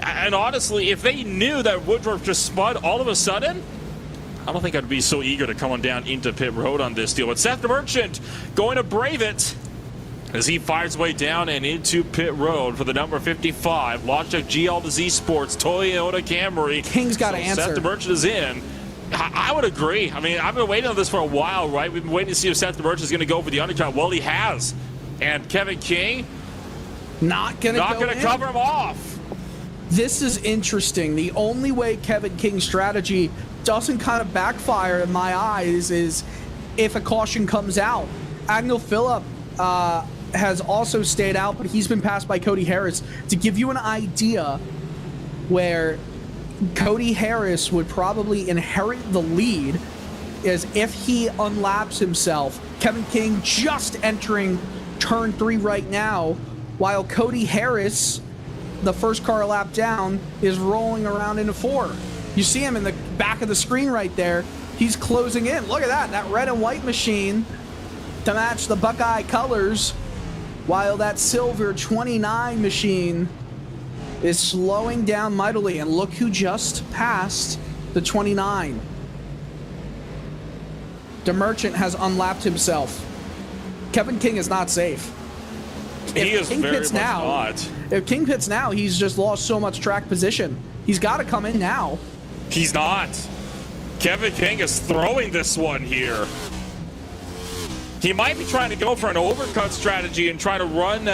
And honestly, if they knew that Woodruff just spun all of a sudden, I don't think I'd be so eager to come on down into pit road on this deal. But Seth the Merchant going to brave it as he fires way down and into pit road for the number 55 Logitech GL to Z Sports Toyota Camry. King's got to answer. Seth the Merchant is in. I would agree. I mean, I've been waiting on this for a while, right? We've been waiting to see if Seth the Merchant is going to go for the undercut. Well, he has. And Kevin King not going to cover him off. This is interesting. The only way Kevin King's strategy doesn't kind of backfire in my eyes is if a caution comes out. Agnew Phillip has also stayed out, but he's been passed by Cody Harris. To give you an idea where Cody Harris would probably inherit the lead is if he unlaps himself. Kevin King just entering turn 3 right now, while Cody Harris, the first car lap down, is rolling around into 4. You see him in the back of the screen right there. He's closing in. Look at that red and white machine to match the Buckeye colors, while that silver 29 machine is slowing down mightily. And look who just passed the 29. The Merchant has unlapped himself. Kevin King is not safe. He is very much not. If King pits now, he's just lost so much track position. He's got to come in now. He's not. Kevin King is throwing this one here. He might be trying to go for an overcut strategy and try to run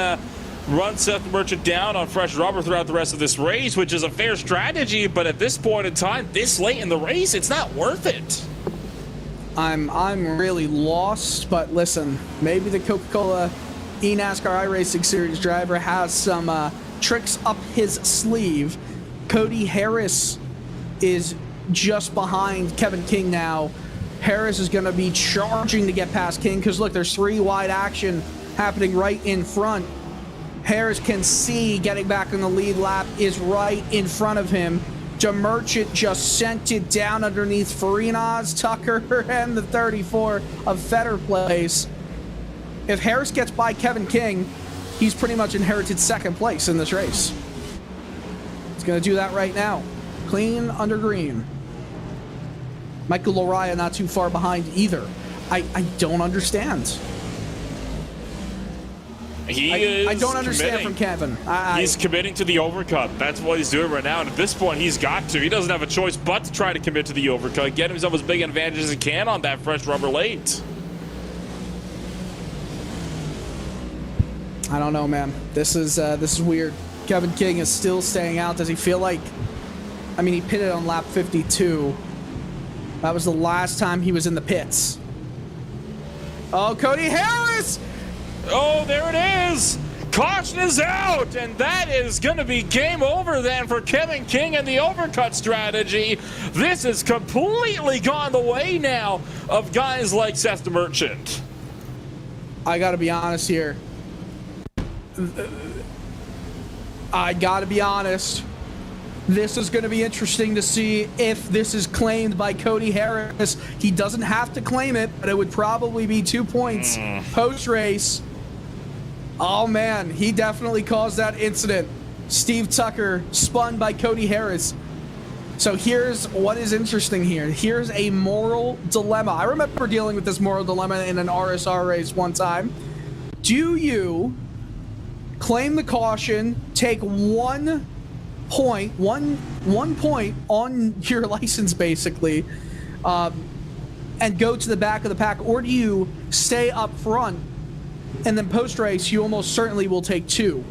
Seth the Merchant down on fresh rubber throughout the rest of this race, which is a fair strategy, but at this point in time, this late in the race, it's not worth it. I'm really lost, but listen, maybe the Coca-Cola eNASCAR iRacing Series driver has some tricks up his sleeve. Cody Harris is just behind Kevin King now. Harris is going to be charging to get past King because look, there's 3 wide action happening right in front. Harris can see getting back in the lead lap is right in front of him. DeMerchant just sent it down underneath Farinas, Tucker, and the 34 of Fetter Place. If Harris gets by Kevin King, he's pretty much inherited second place in this race. He's going to do that right now. Clean under green. Michael Lariah not too far behind either. I don't understand. I don't understand from Kevin. He's committing to the overcut. That's what he's doing right now. And at this point, he's got to. He doesn't have a choice but to try to commit to the overcut, get himself as big an advantage as he can on that fresh rubber late. I don't know, man. This is weird. Kevin King is still staying out. Does he feel like? I mean, he pitted on lap 52. That was the last time he was in the pits. Oh, Cody Harris! Oh, there it is! Caution is out, and that is going to be game over then for Kevin King and the overcut strategy. This has completely gone the way now of guys like Seth the Merchant. I got to be honest here. I got to be honest. This is going to be interesting to see if this is claimed by Cody Harris. He doesn't have to claim it, but it would probably be 2 points post-race. Oh, man, he definitely caused that incident. Steve Tucker spun by Cody Harris. So here's what is interesting here. Here's a moral dilemma. I remember dealing with this moral dilemma in an RSR race one time. Do you claim the caution, take 1 point, one point on your license, basically, and go to the back of the pack, or do you stay up front and then post-race you almost certainly will take 2?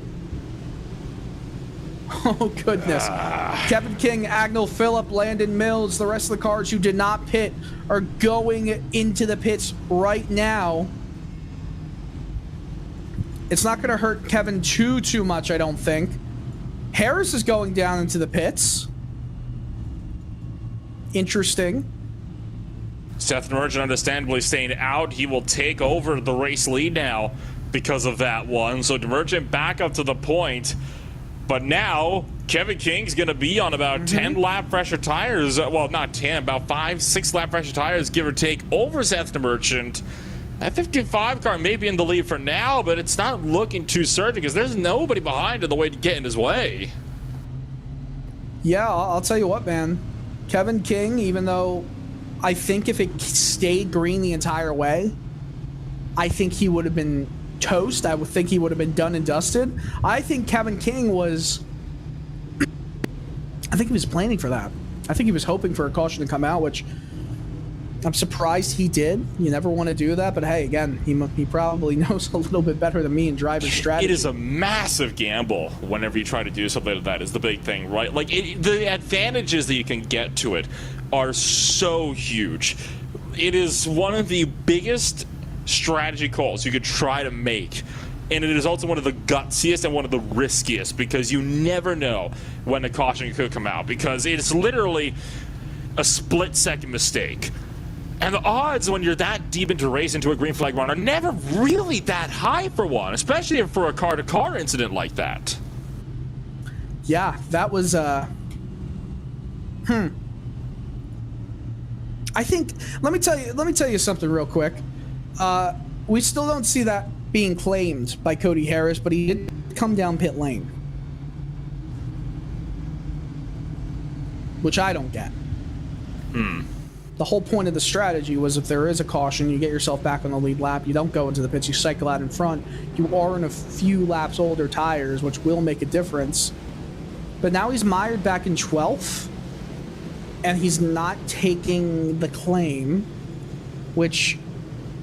Oh, goodness. Kevin King, Agnell Phillip, Landon Mills, the rest of the cars who did not pit are going into the pits right now. It's not going to hurt Kevin too much, I don't think. Harris is going down into the pits. Interesting. Seth Merchant understandably staying out. He will take over the race lead now because of that one. So Merchant back up to the point. But now Kevin King's going to be on about 10 lap pressure tires. Well, not 10, about 5-6 lap pressure tires, give or take, over Seth Merchant. That 55 car may be in the lead for now, but it's not looking too certain because there's nobody behind in the way to get in his way. Yeah, I'll tell you what, man. Kevin King, even though I think if it stayed green the entire way, I think he would have been toast. I would think he would have been done and dusted. I think Kevin King was... I think he was planning for that. I think he was hoping for a caution to come out, which... I'm surprised he did. You never want to do that, but hey, again, he probably knows a little bit better than me in driving strategy. It is a massive gamble whenever you try to do something like that is the big thing, right? Like, the advantages that you can get to it are so huge. It is one of the biggest strategy calls you could try to make. And it is also one of the gutsiest and one of the riskiest because you never know when a caution could come out because it's literally a split-second mistake. And the odds when you're that deep into race into a green flag run are never really that high for one, especially for a car-to-car incident like that. Yeah, that was, I think, let me tell you something real quick. We still don't see that being claimed by Cody Harris, but he did come down pit lane. Which I don't get. The whole point of the strategy was if there is a caution, you get yourself back on the lead lap, you don't go into the pits, you cycle out in front, you are in a few laps older tires, which will make a difference. But now he's mired back in 12th, and he's not taking the claim, which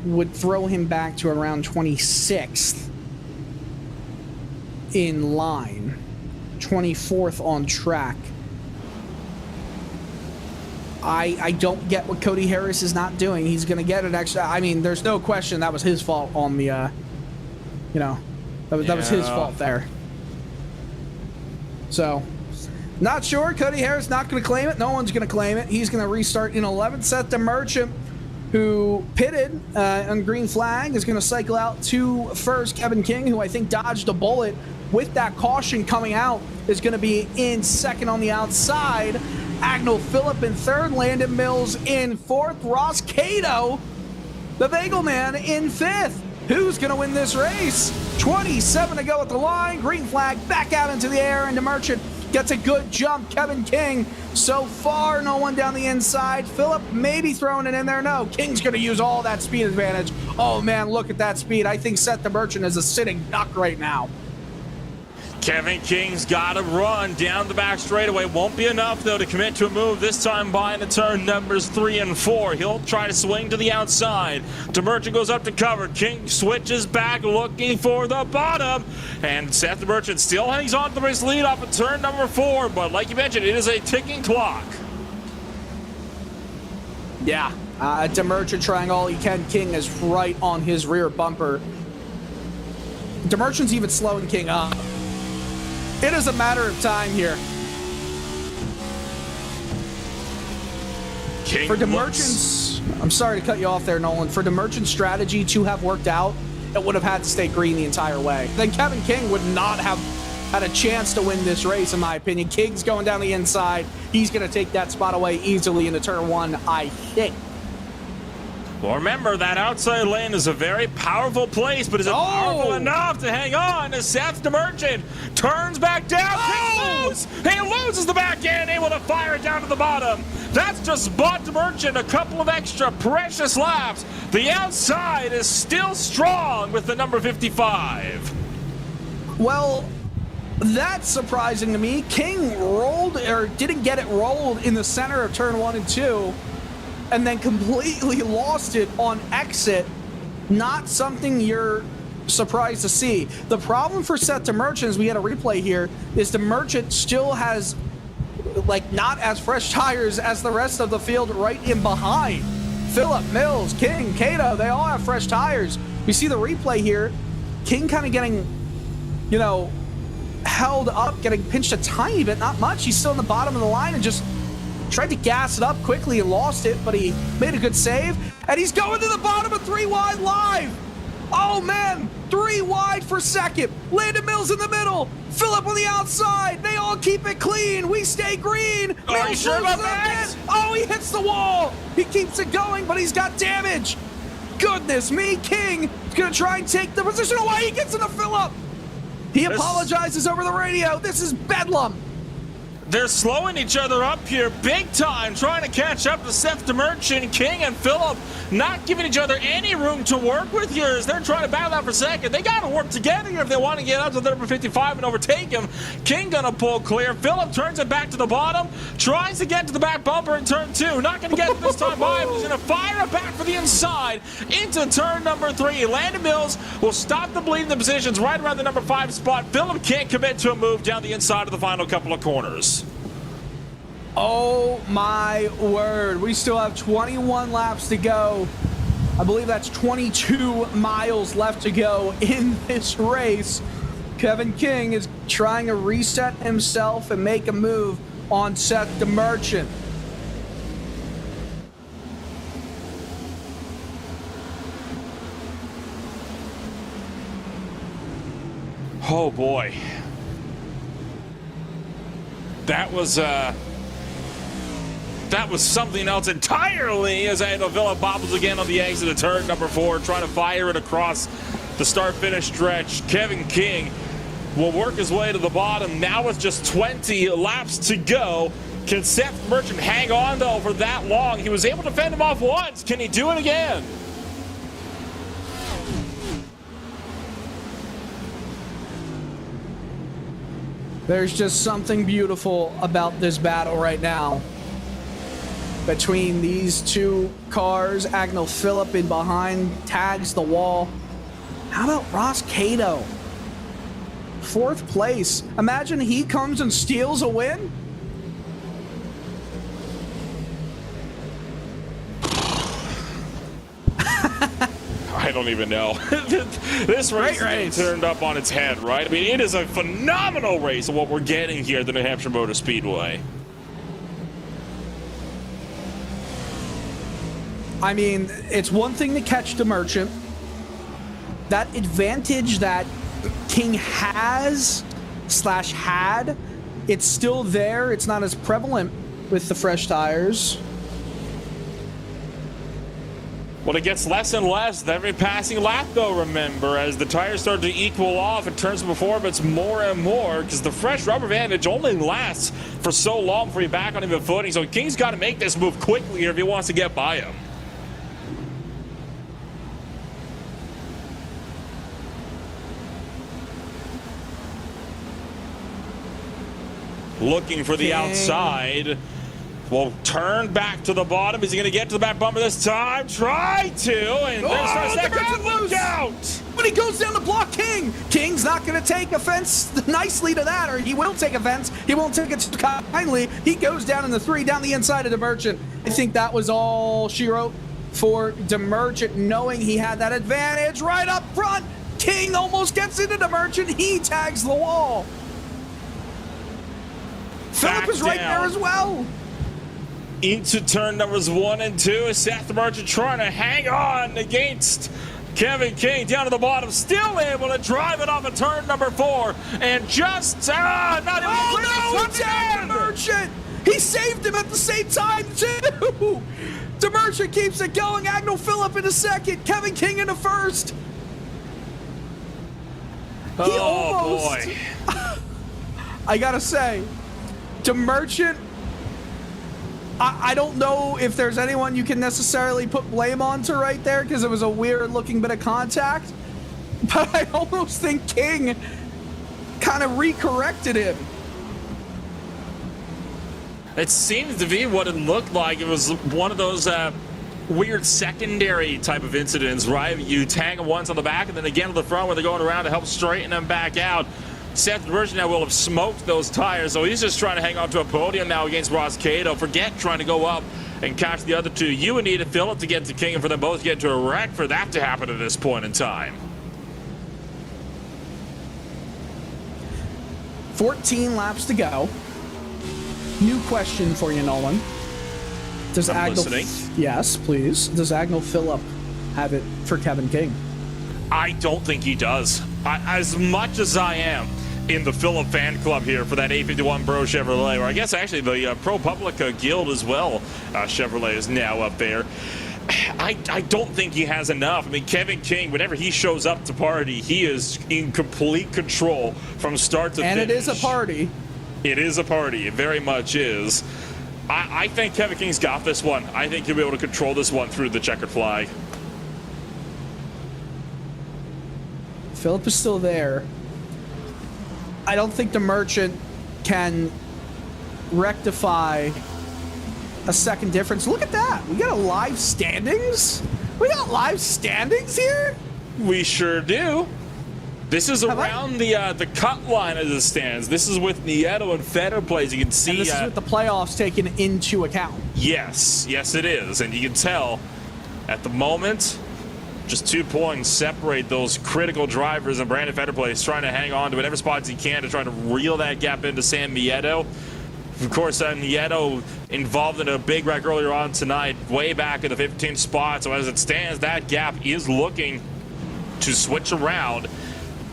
would throw him back to around 26th in line, 24th on track. I don't get what Cody Harris is not doing. He's going to get an extra... I mean, there's no question that was his fault on the, you know, that was his fault there. So, not sure. Cody Harris not going to claim it. No one's going to claim it. He's going to restart in 11th. Seth the Merchant, who pitted on green flag, is going to cycle out to first. Kevin King, who I think dodged a bullet with that caution coming out, is going to be in second on the outside. Agnell Phillip in third, Landon Mills in fourth, Ross Cato, the Bagel Man, in fifth. Who's going to win this race? 27 to go at the line. Green flag back out into the air, and the Merchant gets a good jump. Kevin King, so far, no one down the inside. Phillip maybe throwing it in there. No, King's going to use all that speed advantage. Oh, man, look at that speed. I think Seth the Merchant is a sitting duck right now. Kevin King's got to run down the back straightaway. Won't be enough, though, to commit to a move. This time buying the turn numbers 3 and 4. He'll try to swing to the outside. DeMerchant goes up to cover. King switches back, looking for the bottom. And Seth the Merchant still hangs on to the race lead off of turn number 4. But like you mentioned, it is a ticking clock. Yeah, DeMerchant trying all he can. King is right on his rear bumper. DeMerchant's even slowing King up. It is a matter of time here. King for DeMerchant's, I'm sorry to cut you off there, Nolan. For DeMerchant's strategy to have worked out, it would have had to stay green the entire way. Then Kevin King would not have had a chance to win this race, in my opinion. King's going down the inside. He's going to take that spot away easily into turn 1, I think. Well, remember, that outside lane is a very powerful place, but is it powerful enough to hang on as Seth DeMerchant turns back down? He loses the back end, able to fire it down to the bottom. That's just bought DeMerchant a couple of extra precious laps. The outside is still strong with the number 55. Well, that's surprising to me. King rolled, or didn't get it rolled in the center of turn 1 and 2. And then completely lost it on exit. Not something you're surprised to see. The problem for Seth DeMerchant, as we had a replay here, is DeMerchant still has, like, not as fresh tires as the rest of the field right in behind. Phillip, Mills, King, Cato, they all have fresh tires. We see the replay here. King kind of getting, you know, held up, getting pinched a tiny bit, not much. He's still in the bottom of the line and just tried to gas it up quickly and lost it, but he made a good save. And he's going to the bottom of 3 wide live. Oh, man. 3 wide for second. Landon Mills in the middle. Phillip on the outside. They all keep it clean. We stay green. Are you sure about that? Oh, he hits the wall. He keeps it going, but he's got damage. Goodness me. King is going to try and take the position away. He gets into Phillip. He apologizes over the radio. This is bedlam. They're slowing each other up here big time, trying to catch up to Seth DeMerchant, King, and Phillip, not giving each other any room to work with here as they're trying to battle out for second. They got to work together here if they want to get up to the number 55 and overtake him. King gonna pull clear. Phillip turns it back to the bottom, tries to get to the back bumper in turn 2. Not going to get it this time by, but he's going to fire it back for the inside into turn number 3. Landon Mills will stop the bleed in the positions right around the number 5 spot. Phillip can't commit to a move down the inside of the final couple of corners. Oh my word. We still have 21 laps to go. I believe that's 22 miles left to go in this race. Kevin King is trying to reset himself and make a move on Seth DeMerchant. Oh boy. That was something else entirely as Villa bobbles again on the exit of turn number 4, trying to fire it across the start-finish stretch. Kevin King will work his way to the bottom now with just 20 laps to go. Can Seth Merchant hang on, though, for that long? He was able to fend him off once. Can he do it again? There's just something beautiful about this battle right now. Between these two cars, Agnell Phillip in behind, tags the wall. How about Ross Cato? 4th place. Imagine he comes and steals a win. I don't even know. This race is turned up on its head, right? I mean, it is a phenomenal race of what we're getting here at the New Hampshire Motor Speedway. I mean, it's one thing to catch DeMerchant. That advantage that King has / had, it's still there. It's not as prevalent with the fresh tires. Well, it gets less and less with every passing lap, though, remember, as the tires start to equal off in terms of performance more and more, because the fresh rubber advantage only lasts for so long before you're back on even footing. So King's got to make this move quickly here if he wants to get by him. Looking for the outside. Will turn back to the bottom. Is he going to get to the back bumper this time? Try to. And there's for a second. Look out! When he goes down to block King, King's not going to take offense nicely to that, or he will take offense. He won't take it too kindly. He goes down in the 3, down the inside of DeMerchant. I think that was all she wrote for DeMerchant, knowing he had that advantage right up front. King almost gets into DeMerchant. He tags the wall. Phillip is right there as well. Into turn numbers 1 and 2. Seth DeMerchant trying to hang on against Kevin King down to the bottom, still able to drive it off of turn number 4, and just not even DeMerchant! He saved him at the same time too. DeMerchant keeps it going. Agnell Phillip in a second. Kevin King in a first. Boy! I gotta say, DeMerchant. I don't know if there's anyone you can necessarily put blame onto right there, because it was a weird looking bit of contact, but I almost think King kind of recorrected him. It seems to be what it looked like. It was one of those weird secondary type of incidents, right? You tag them once on the back and then again on the front where they're going around to help straighten them back out. Seth DeMerchant now will have smoked those tires, so he's just trying to hang on to a podium now against Ross Cato. Forget trying to go up and catch the other two. You would need a Phillip to get to King, and for them both to get to a wreck for that to happen at this point in time. 14 laps to go. New question for you, Nolan. Does I'm listening. Yes, please. Does Agnell Phillip have it for Kevin King? I don't think he does. As much as I am in the Phillip fan club here for that 851 Bro Chevrolet, or I guess actually the Pro Publica Guild as well, Chevrolet is now up there. I don't think he has enough. I mean, Kevin King, whenever he shows up to party, he is in complete control from start to finish. And it is a party. It is a party. It very much is. I think Kevin King's got this one. I think he'll be able to control this one through the checkered flag. Phillip is still there. I don't think DeMerchant can rectify a second difference. Look at that. We got a live standings? We got live standings here? We sure do. This is around the cut line as it stands. This is with Nieto and Feder plays. You can see. And this is with the playoffs taken into account. Yes, yes it is. And you can tell at the moment, just 2 points separate those critical drivers, and Brandon Federplay is trying to hang on to whatever spots he can to try to reel that gap into Sam Nieto. Of course, Nieto involved in a big wreck earlier on tonight, way back in the 15th spot. So as it stands, that gap is looking to switch around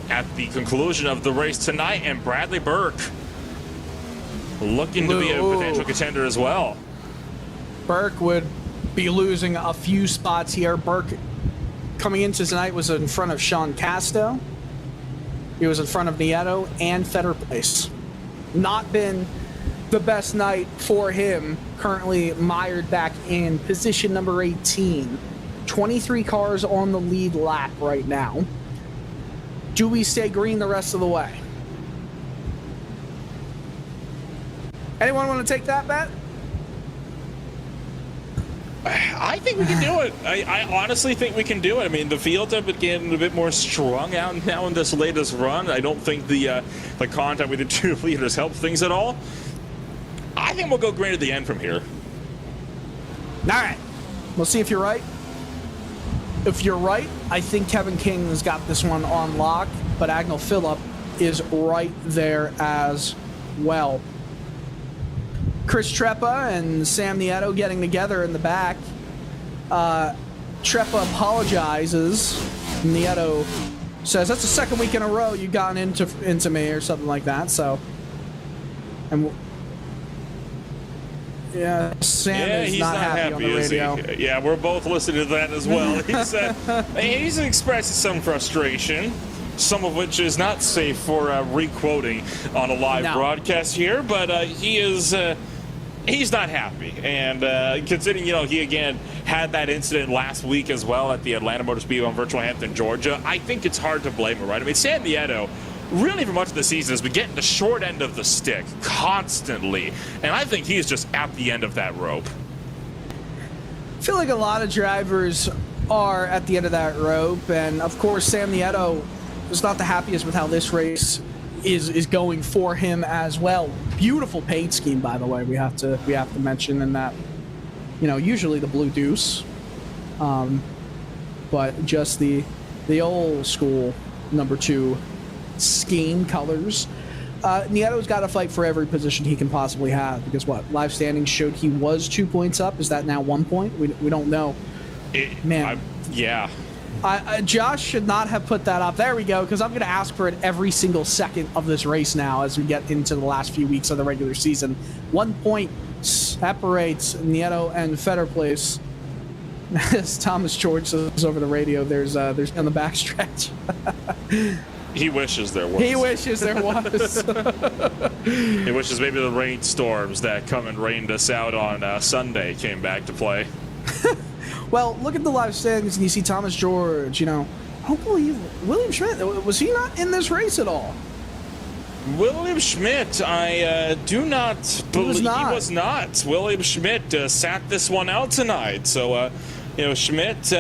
at the conclusion of the race tonight, and Bradley Burke looking to be a potential contender as well. Burke would be losing a few spots here. Burke coming into tonight was in front of Sean Casto. He was in front of Nieto and Feder Place. Not been the best night for him. Currently mired back in position number 18. 23 cars on the lead lap right now. Do we stay green the rest of the way? Anyone want to take that bet? I think we can do it. I honestly think we can do it. I mean, the fields have been getting a bit more strung out now in this latest run. I don't think the contact with the two leaders helps things at all. I think we'll go green at the end from here. All right. We'll see if you're right. If you're right, I think Kevin King has got this one on lock, but Agnell Phillip is right there as well. Chris Treppa and Sam Nieto getting together in the back. Treppa apologizes. Nieto says, that's the second week in a row you've gotten into me, or something like that. So, and Yeah, Sam is he's not happy on the is he? radio. Yeah, we're both listening to that as well. He's expressing some frustration, some of which is not safe for re-quoting on a live broadcast here, but he's not happy. And considering, he again had that incident last week as well at the Atlanta Motor Speedway in Virtual Hampton, Georgia, I think it's hard to blame him, right? I mean, Sam Nieto really for much of the season has been getting the short end of the stick constantly, and I think he's just at the end of that rope. I feel like a lot of drivers are at the end of that rope, and of course Sam Nieto is not the happiest with how this race is going for him as well. Beautiful paint scheme, by the way, we have to mention, in that, usually the blue deuce, but just the old school number 2 scheme colors. Nieto's got to fight for every position he can possibly have, because live standings showed he was 2 points up. Is that now 1 point? We don't know. Josh should not have put that up. There we go, because I'm going to ask for it every single second of this race now as we get into the last few weeks of the regular season. 1 point separates Nieto and Fetter Place. As Thomas George says over the radio, there's on the backstretch. He wishes there was. He wishes there was. He wishes maybe the rainstorms that come and rained us out on Sunday came back to play. Well, look at the live standings, and you see Thomas George. I don't believe William Schmidt. Was he not in this race at all? William Schmidt, I do not believe he was not. William Schmidt sat this one out tonight. So, Schmidt,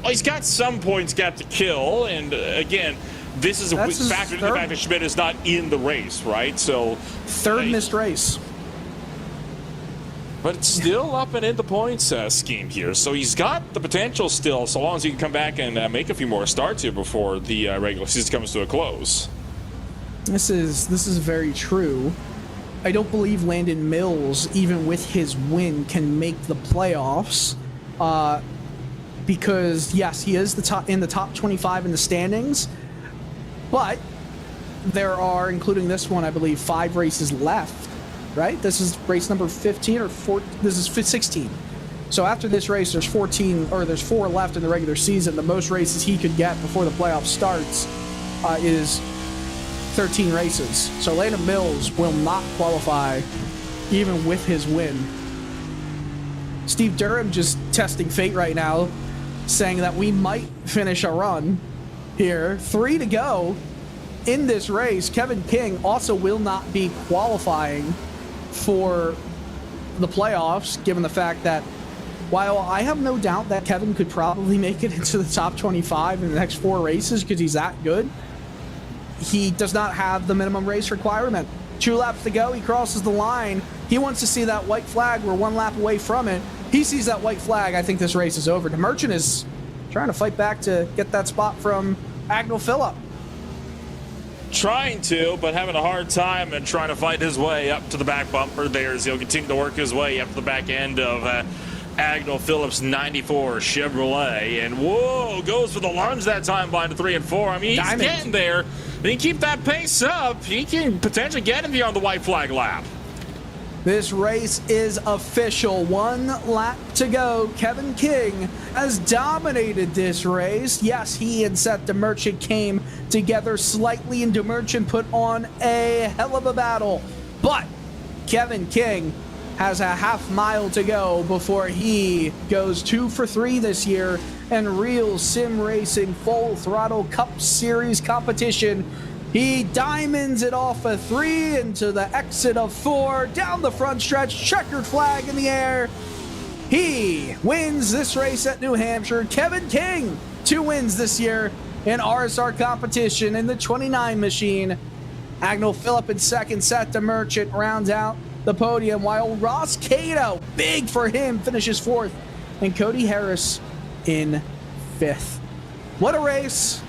he's got some points got to kill, and again, this is a factor in the fact that Schmidt is not in the race, right? So third missed race. But it's still up and in the points scheme here. So he's got the potential still, so long as he can come back and make a few more starts here before the regular season comes to a close. This is very true. I don't believe Landon Mills, even with his win, can make the playoffs. Because, yes, he is in the top 25 in the standings. But there are, including this one, I believe, 5 races left. Right? This is race number 15 or 14. This is 16. So after this race, there's 4 left in the regular season. The most races he could get before the playoff starts is 13 races. So Landon Mills will not qualify even with his win. Steve Durham just testing fate right now, saying that we might finish a run here. 3 to go in this race. Kevin King also will not be qualifying for the playoffs, given the fact that while I have no doubt that Kevin could probably make it into the top 25 in the next 4 races because he's that good, he does not have the minimum race requirement. 2 laps to go, he crosses the line. He wants to see that white flag. We're 1 lap away from it. He sees that white flag. I think this race is over. DeMerchant is trying to fight back to get that spot from Agnell Phillip. Trying to, but having a hard time and trying to fight his way up to the back bumper there as he'll continue to work his way up to the back end of Agnell Phillip's 94 Chevrolet. And whoa, goes for the lunge that time by the 3 and 4. I mean, he's getting there. If he keep that pace up, he can potentially get him here on the white flag lap. This race is official. 1 lap to go. Kevin King has dominated this race. Yes, he and Seth DeMerchant came together slightly, and DeMerchant put on a hell of a battle. But Kevin King has a half mile to go before he goes 2 for 3 this year in RealSimRacing Full Throttle Cup Series competition. He diamonds it off a 3 into the exit of 4, down the front stretch, checkered flag in the air. He wins this race at New Hampshire. Kevin King, 2 wins this year in RSR competition in the 29 machine. Agnell Phillip in second, Seth DeMerchant rounds out the podium, while Ross Cato, big for him, finishes 4th, and Cody Harris in 5th. What a race.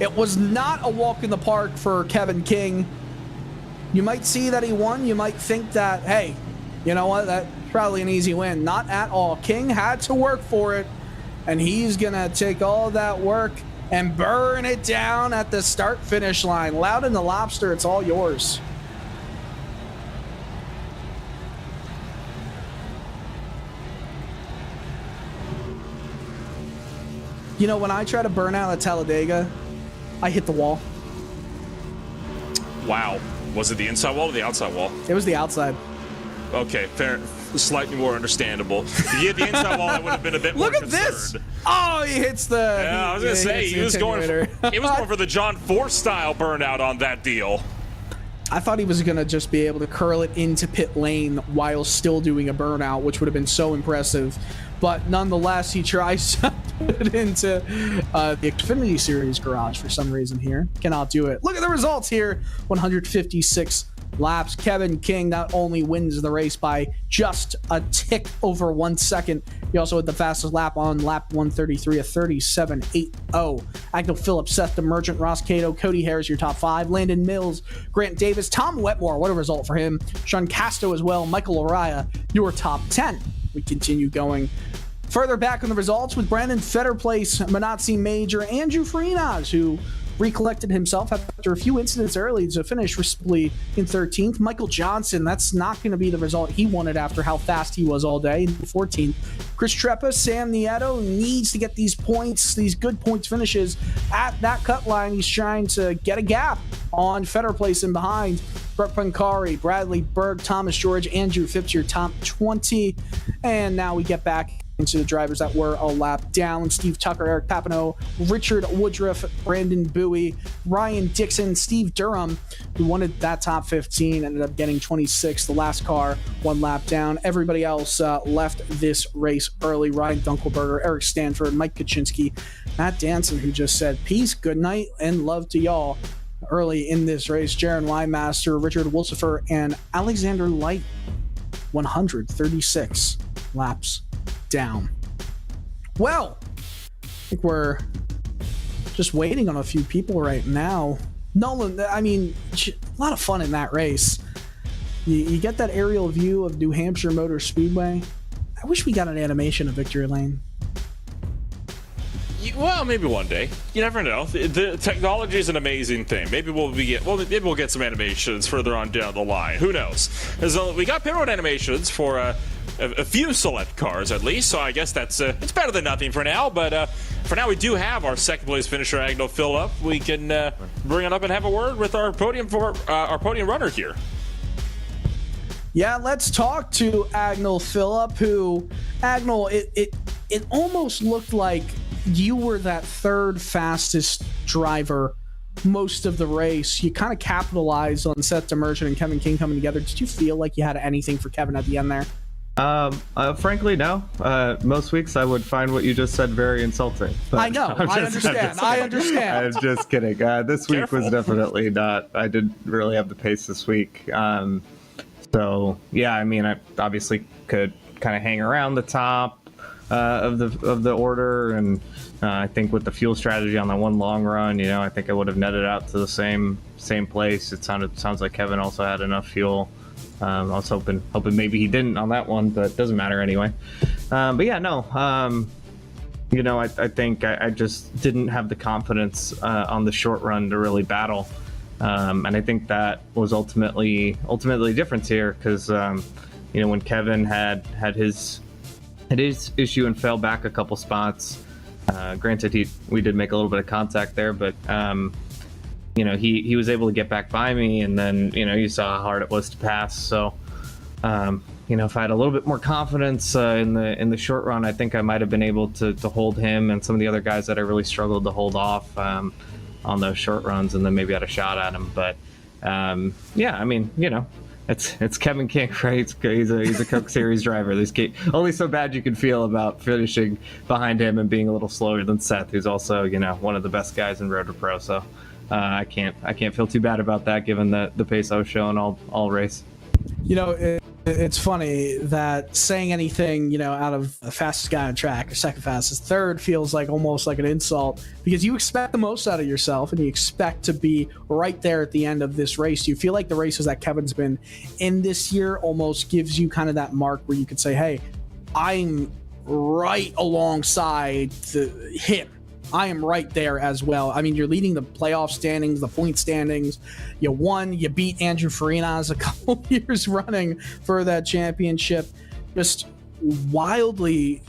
It was not a walk in the park for Kevin King. You might see that he won. You might think that, hey, you know what, that's probably an easy win. Not at all. King had to work for it, and he's going to take all that work and burn it down at the start-finish line. Loudon the Lobster, it's all yours. You know, when I try to burn out at Talladega, I hit the wall. Wow. Was it the inside wall or the outside wall? It was the outside. Okay, fair. Slightly more understandable. If you hit the inside wall, that would have been a bit more Look at concerned. this! Oh, he hits the... Yeah, I was going to say, he was going for, it was more for the John Force style burnout on that deal. I thought he was going to just be able to curl it into pit lane while still doing a burnout, which would have been so impressive. But nonetheless, he tries to put it into the Xfinity Series garage for some reason here. Cannot do it. Look at the results here. 156 laps. Kevin King not only wins the race by just a tick over 1 second, he also had the fastest lap on lap 133, a 37.80. Agnew Phillips, Seth the Merchant, Ross Cato, Cody Harris, your top 5. Landon Mills, Grant Davis, Tom Wetmore, what a result for him. Sean Casto as well. Michael Araya, your top 10. We continue going further back on the results with Brandon Fetterplace, Manazzi Major, Andrew Farinas, who recollected himself after a few incidents early to finish respectively in 13th. Michael Johnson, that's not going to be the result he wanted after how fast he was all day in 14th. Chris Treppa, Sam Nieto needs to get these points, these good points finishes at that cut line. He's trying to get a gap on Fetterplace and behind. Brett Pancari, Bradley Berg, Thomas George, Andrew Phipps, your top 20. And now we get back into the drivers that were a lap down. Steve Tucker, Eric Papineau, Richard Woodruff, Brandon Bowie, Ryan Dixon, Steve Durham, who wanted that top 15, ended up getting 26. The last car, 1 lap down. Everybody else left this race early. Ryan Dunkelberger, Eric Stanford, Mike Kaczynski, Matt Danson, who just said peace, good night, and love to y'all early in this race. Jaron Wymaster, Richard Wolsifer, and Alexander Light, 136 laps down. Well, I think we're just waiting on a few people right now. Nolan, I mean, a lot of fun in that race. You get that aerial view of New Hampshire Motor Speedway. I wish we got an animation of Victory Lane. Well, maybe one day. You never know. The technology is an amazing thing. Maybe we'll get some animations further on down the line. Who knows? We got pit road animations for a few select cars at least, so I guess that's it's better than nothing for now. But for now, we do have our second place finisher, Agnew Phillip. We can bring it up and have a word with our podium runner here. Yeah, let's talk to Agnew Phillip. Who Agnew? It almost looked like you were that third fastest driver most of the race. You kind of capitalized on Seth Demerchant and Kevin King coming together. Did you feel like you had anything for Kevin at the end there? Frankly, no. Most weeks I would find what you just said very insulting. I know. I understand. I was just kidding. This week was definitely not. I didn't really have the pace this week. So yeah, I mean, I obviously could kind of hang around the top of the order, and I think with the fuel strategy on the one long run, I think I would have netted out to the same place. Sounds like Kevin also had enough fuel. I was hoping maybe he didn't on that one, but it doesn't matter anyway. But yeah, no. I think I just didn't have the confidence on the short run to really battle, and I think that was ultimately the difference here, because when Kevin had his issue and fell back a couple spots. Granted, we did make a little bit of contact there, but he was able to get back by me, and then you saw how hard it was to pass. So if I had a little bit more confidence in the short run, I think I might have been able to hold him and some of the other guys that I really struggled to hold off on those short runs, and then maybe had a shot at him. But yeah, I mean, it's Kevin King, right? He's a Coke Series driver. There's only so bad you can feel about finishing behind him and being a little slower than Seth, who's also one of the best guys in Road to Pro. So I can't feel too bad about that, given the pace I was showing all race. It's funny that saying anything, out of the fastest guy on track or second fastest, third feels like almost like an insult, because you expect the most out of yourself and you expect to be right there at the end of this race. You feel like the races that Kevin's been in this year almost gives you kind of that mark where you could say, hey, I'm right alongside him. I am right there as well. I mean, you're leading the playoff standings, the point standings. You beat Andrew Farinas a couple years running for that championship. Just wildly,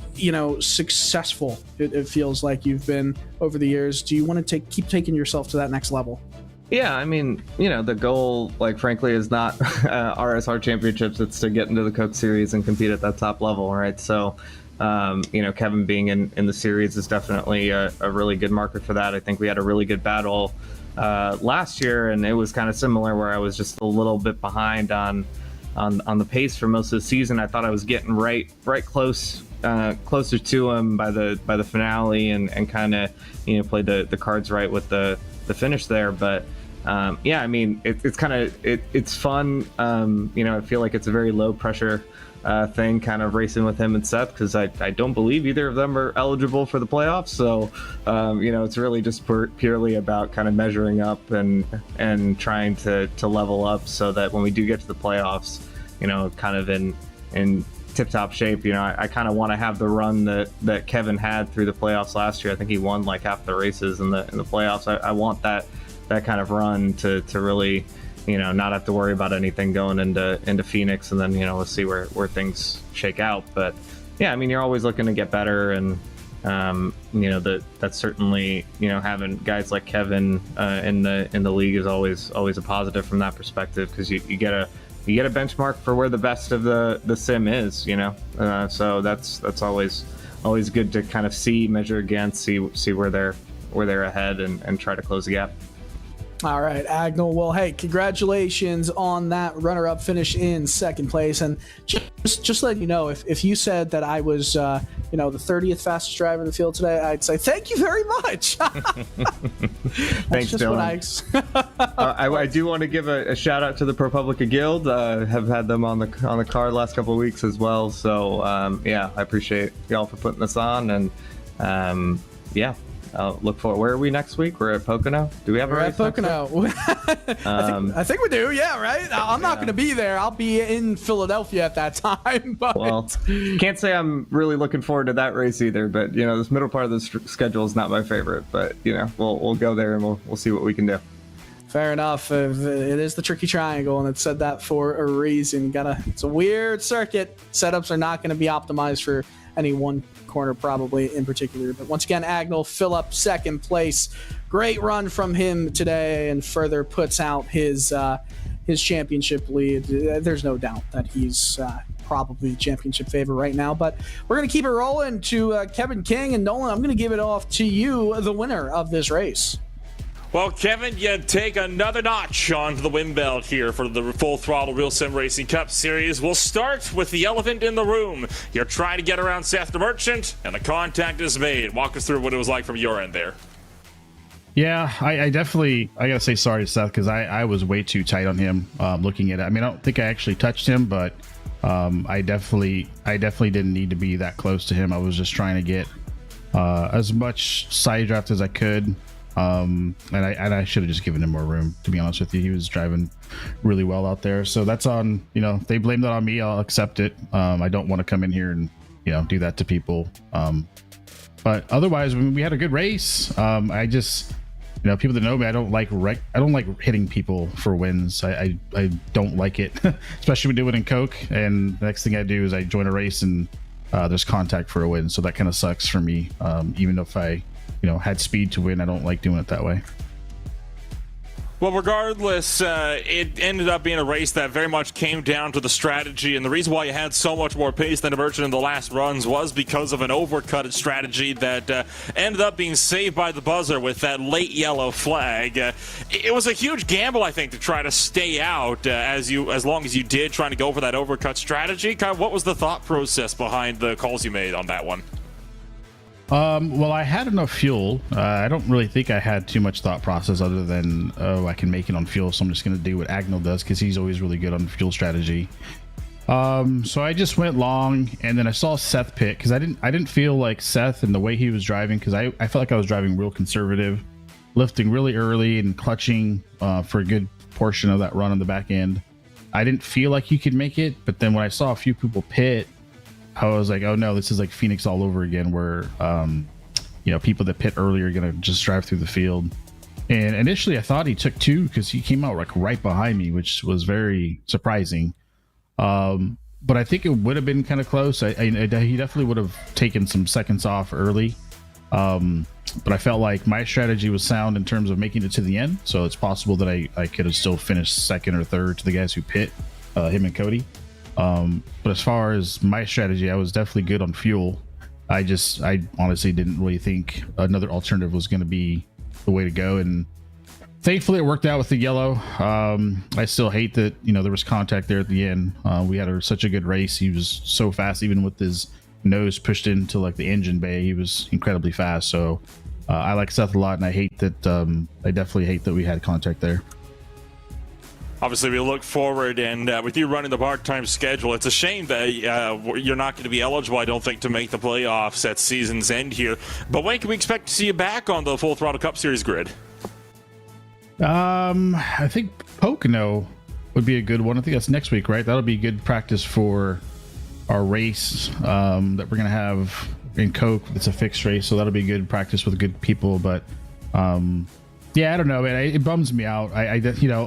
successful it feels like you've been over the years. Do you want to keep taking yourself to that next level? Yeah, I mean, the goal, like, frankly, is not RSR championships. It's to get into the Coke Series and compete at that top level, right? So, Kevin being in the series is definitely a really good marker for that. I think we had a really good battle last year, and it was kind of similar, where I was just a little bit behind on the pace for most of the season. I thought I was getting right closer to him by the finale, and kind of played the cards right with the finish there. But yeah, I mean, it's kind of it's fun. I feel like it's a very low pressure thing, kind of racing with him and Seth, because I don't believe either of them are eligible for the playoffs. So it's really just purely about kind of measuring up and trying to level up, so that when we do get to the playoffs, kind of in tip-top shape. I kind of want to have the run that Kevin had through the playoffs last year. I think he won like half the races in the playoffs. I want that kind of run to really not have to worry about anything going into Phoenix, and then we'll see where things shake out. But yeah, I mean, you're always looking to get better, and that's certainly having guys like Kevin in the league is always a positive from that perspective, because you get a benchmark for where the best of the sim is, so that's always good to kind of measure against, see where they're ahead, and try to close the gap. All right, Agnel. Well, hey, congratulations on that runner-up finish in second place. And just letting you know, if you said that I was, the 30th fastest driver in the field today, I'd say thank you very much. Thanks, Dylan. I do want to give a shout out to the ProPublica Guild. Have had them on the card last couple of weeks as well. So yeah, I appreciate y'all for putting this on, and yeah. Look forward. Where are we next week? We're at Pocono. Do we have a race? We're at Pocono. I think we do. Yeah, right. I'm not going to be there. I'll be in Philadelphia at that time. But well, can't say I'm really looking forward to that race either. But this middle part of the schedule is not my favorite. But we'll go there, and we'll see what we can do. Fair enough. It is the tricky triangle, and it said that for a reason. It's a weird circuit. Setups are not going to be optimized for any one corner, probably in particular. But once again, Agnel fill up second place. Great run from him today, and further puts out his championship lead. There's no doubt that he's probably championship favorite right now. But we're going to keep it rolling to Kevin King and Nolan. I'm going to give it off to you, the winner of this race. Well, Kevin, you take another notch onto the win belt here for the Full Throttle Real Sim Racing Cup Series. We'll start with the elephant in the room. You're trying to get around Seth the Merchant, and the contact is made. Walk us through what it was like from your end there. Yeah, I gotta say sorry to Seth, because I was way too tight on him looking at it. I mean, I don't think I actually touched him, but I definitely didn't need to be that close to him. I was just trying to get as much side draft as I could. And I should have just given him more room, to be honest with you. He was driving really well out there, so that's on, they blame that on me. I'll accept it. I don't want to come in here and do that to people, but otherwise we had a good race. I just, people that know me, I don't like hitting people for wins. I don't like it, especially when we do it in Coke, and the next thing I do is I join a race and there's contact for a win, so that kind of sucks for me. Even if I had speed to win, I don't like doing it that way. Well, regardless, it ended up being a race that very much came down to the strategy, and the reason why you had so much more pace than Emergent in the last runs was because of an overcutted strategy that ended up being saved by the buzzer with that late yellow flag. It was a huge gamble, I think, to try to stay out as long as you did, trying to go for that overcut strategy. Kind of, what was the thought process behind the calls you made on that one? Well, I had enough fuel. I don't really think I had too much thought process other than, I can make it on fuel, so I'm just going to do what Agnel does, because he's always really good on fuel strategy. So I just went long, and then I saw Seth pit, because I didn't feel like Seth and the way he was driving, because I felt like I was driving real conservative, lifting really early and clutching for a good portion of that run on the back end. I didn't feel like he could make it, but then when I saw a few people pit, I was like, oh no, this is like Phoenix all over again, where people that pit early are gonna just drive through the field. And initially I thought he took two, because he came out like right behind me, which was very surprising. but I think it would have been kind of close. He definitely would have taken some seconds off early. But I felt like my strategy was sound in terms of making it to the end. So it's possible that I could have still finished second or third to the guys who pit, him and Cody. But as far as my strategy, I was definitely good on fuel. I honestly didn't really think another alternative was going to be the way to go. And thankfully it worked out with the yellow. I still hate that, there was contact there at the end. We had such a good race. He was so fast, even with his nose pushed into like the engine bay. He was incredibly fast. So I like Seth a lot, and I definitely hate that we had contact there. Obviously, we look forward, and with you running the part-time schedule, it's a shame that you're not going to be eligible, I don't think, to make the playoffs at season's end here. But when can we expect to see you back on the Full Throttle Cup Series grid? I think Pocono would be a good one. I think that's next week, right? That'll be good practice for our race that we're going to have in Coke. It's a fixed race, so that'll be good practice with good people. But yeah, I don't know, man. It bums me out.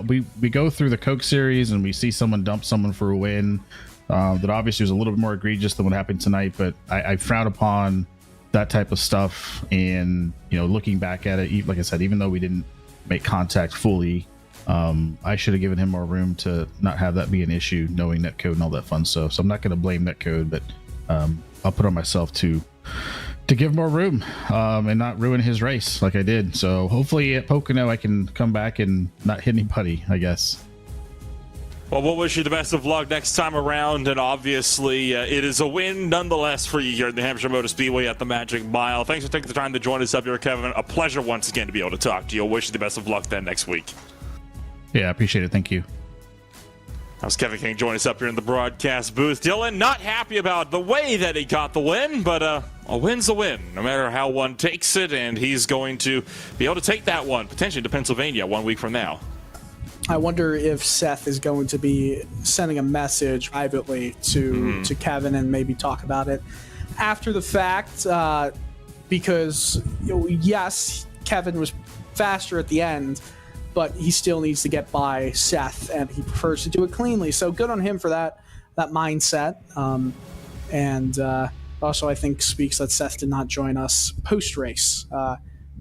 We go through the Coke series and we see someone dump someone for a win. That obviously was a little bit more egregious than what happened tonight, but I frown upon that type of stuff. And looking back at it, like I said, even though we didn't make contact fully, I should have given him more room to not have that be an issue, knowing netcode and all that fun stuff. So I'm not going to blame netcode, but I'll put on myself to give more room and not ruin his race like I did. So hopefully at Pocono I can come back and not hit anybody, I guess. Well, we'll wish you the best of luck next time around, and obviously it is a win nonetheless for you here at the Hampshire Motor Speedway at the Magic Mile. Thanks for taking the time to join us up here, Kevin. A pleasure once again to be able to talk to you. I'll wish you the best of luck then next week. Yeah, I appreciate it. Thank you. That was Kevin King joining us up here in the broadcast booth. Dylan, not happy about the way that he got the win, but a win's a win, no matter how one takes it, and he's going to be able to take that one potentially to Pennsylvania 1 week from now. I wonder if Seth is going to be sending a message privately to Kevin and maybe talk about it after the fact, because yes, Kevin was faster at the end, but he still needs to get by Seth, and he prefers to do it cleanly. So good on him for that mindset. And also I think speaks that Seth did not join us post-race.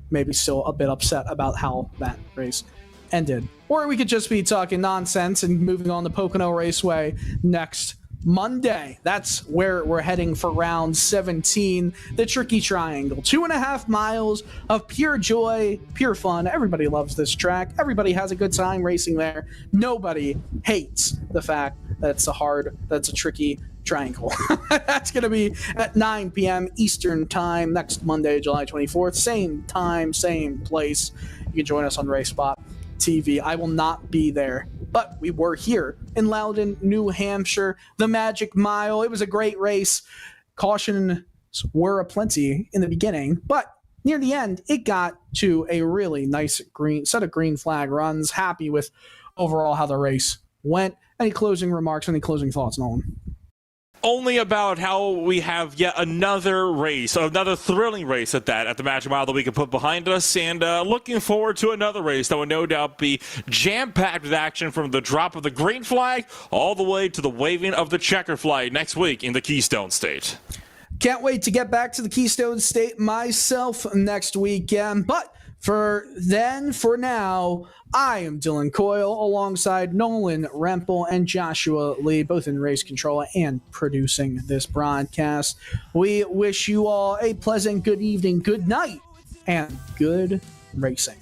Maybe still a bit upset about how that race ended. Or we could just be talking nonsense and moving on to Pocono Raceway next Monday. That's where we're heading for round 17, the Tricky Triangle. 2.5 miles of pure joy, pure fun. Everybody loves this track. Everybody has a good time racing there. Nobody hates the fact that that's a tricky triangle. That's going to be at 9 p.m. Eastern Time next Monday, July 24th. Same time, same place. You can join us on RaceSpotTV. I will not be there, but we were here in Loudon, New Hampshire, the Magic Mile. It was a great race. Cautions were aplenty in the beginning, but near the end, it got to a really nice set of green flag runs. Happy with overall how the race went. Any closing remarks, any closing thoughts, Nolan? Only about how we have yet another race, another thrilling race at the Magic Mile that we can put behind us, and looking forward to another race that will no doubt be jam-packed with action from the drop of the green flag all the way to the waving of the checker flag next week in the Keystone State. Can't wait to get back to the Keystone State myself next weekend, but for now, I am Dylan Coyle alongside Nolan Rempel and Joshua Lee, both in race control and producing this broadcast. We wish you all a pleasant good evening, good night, and good racing.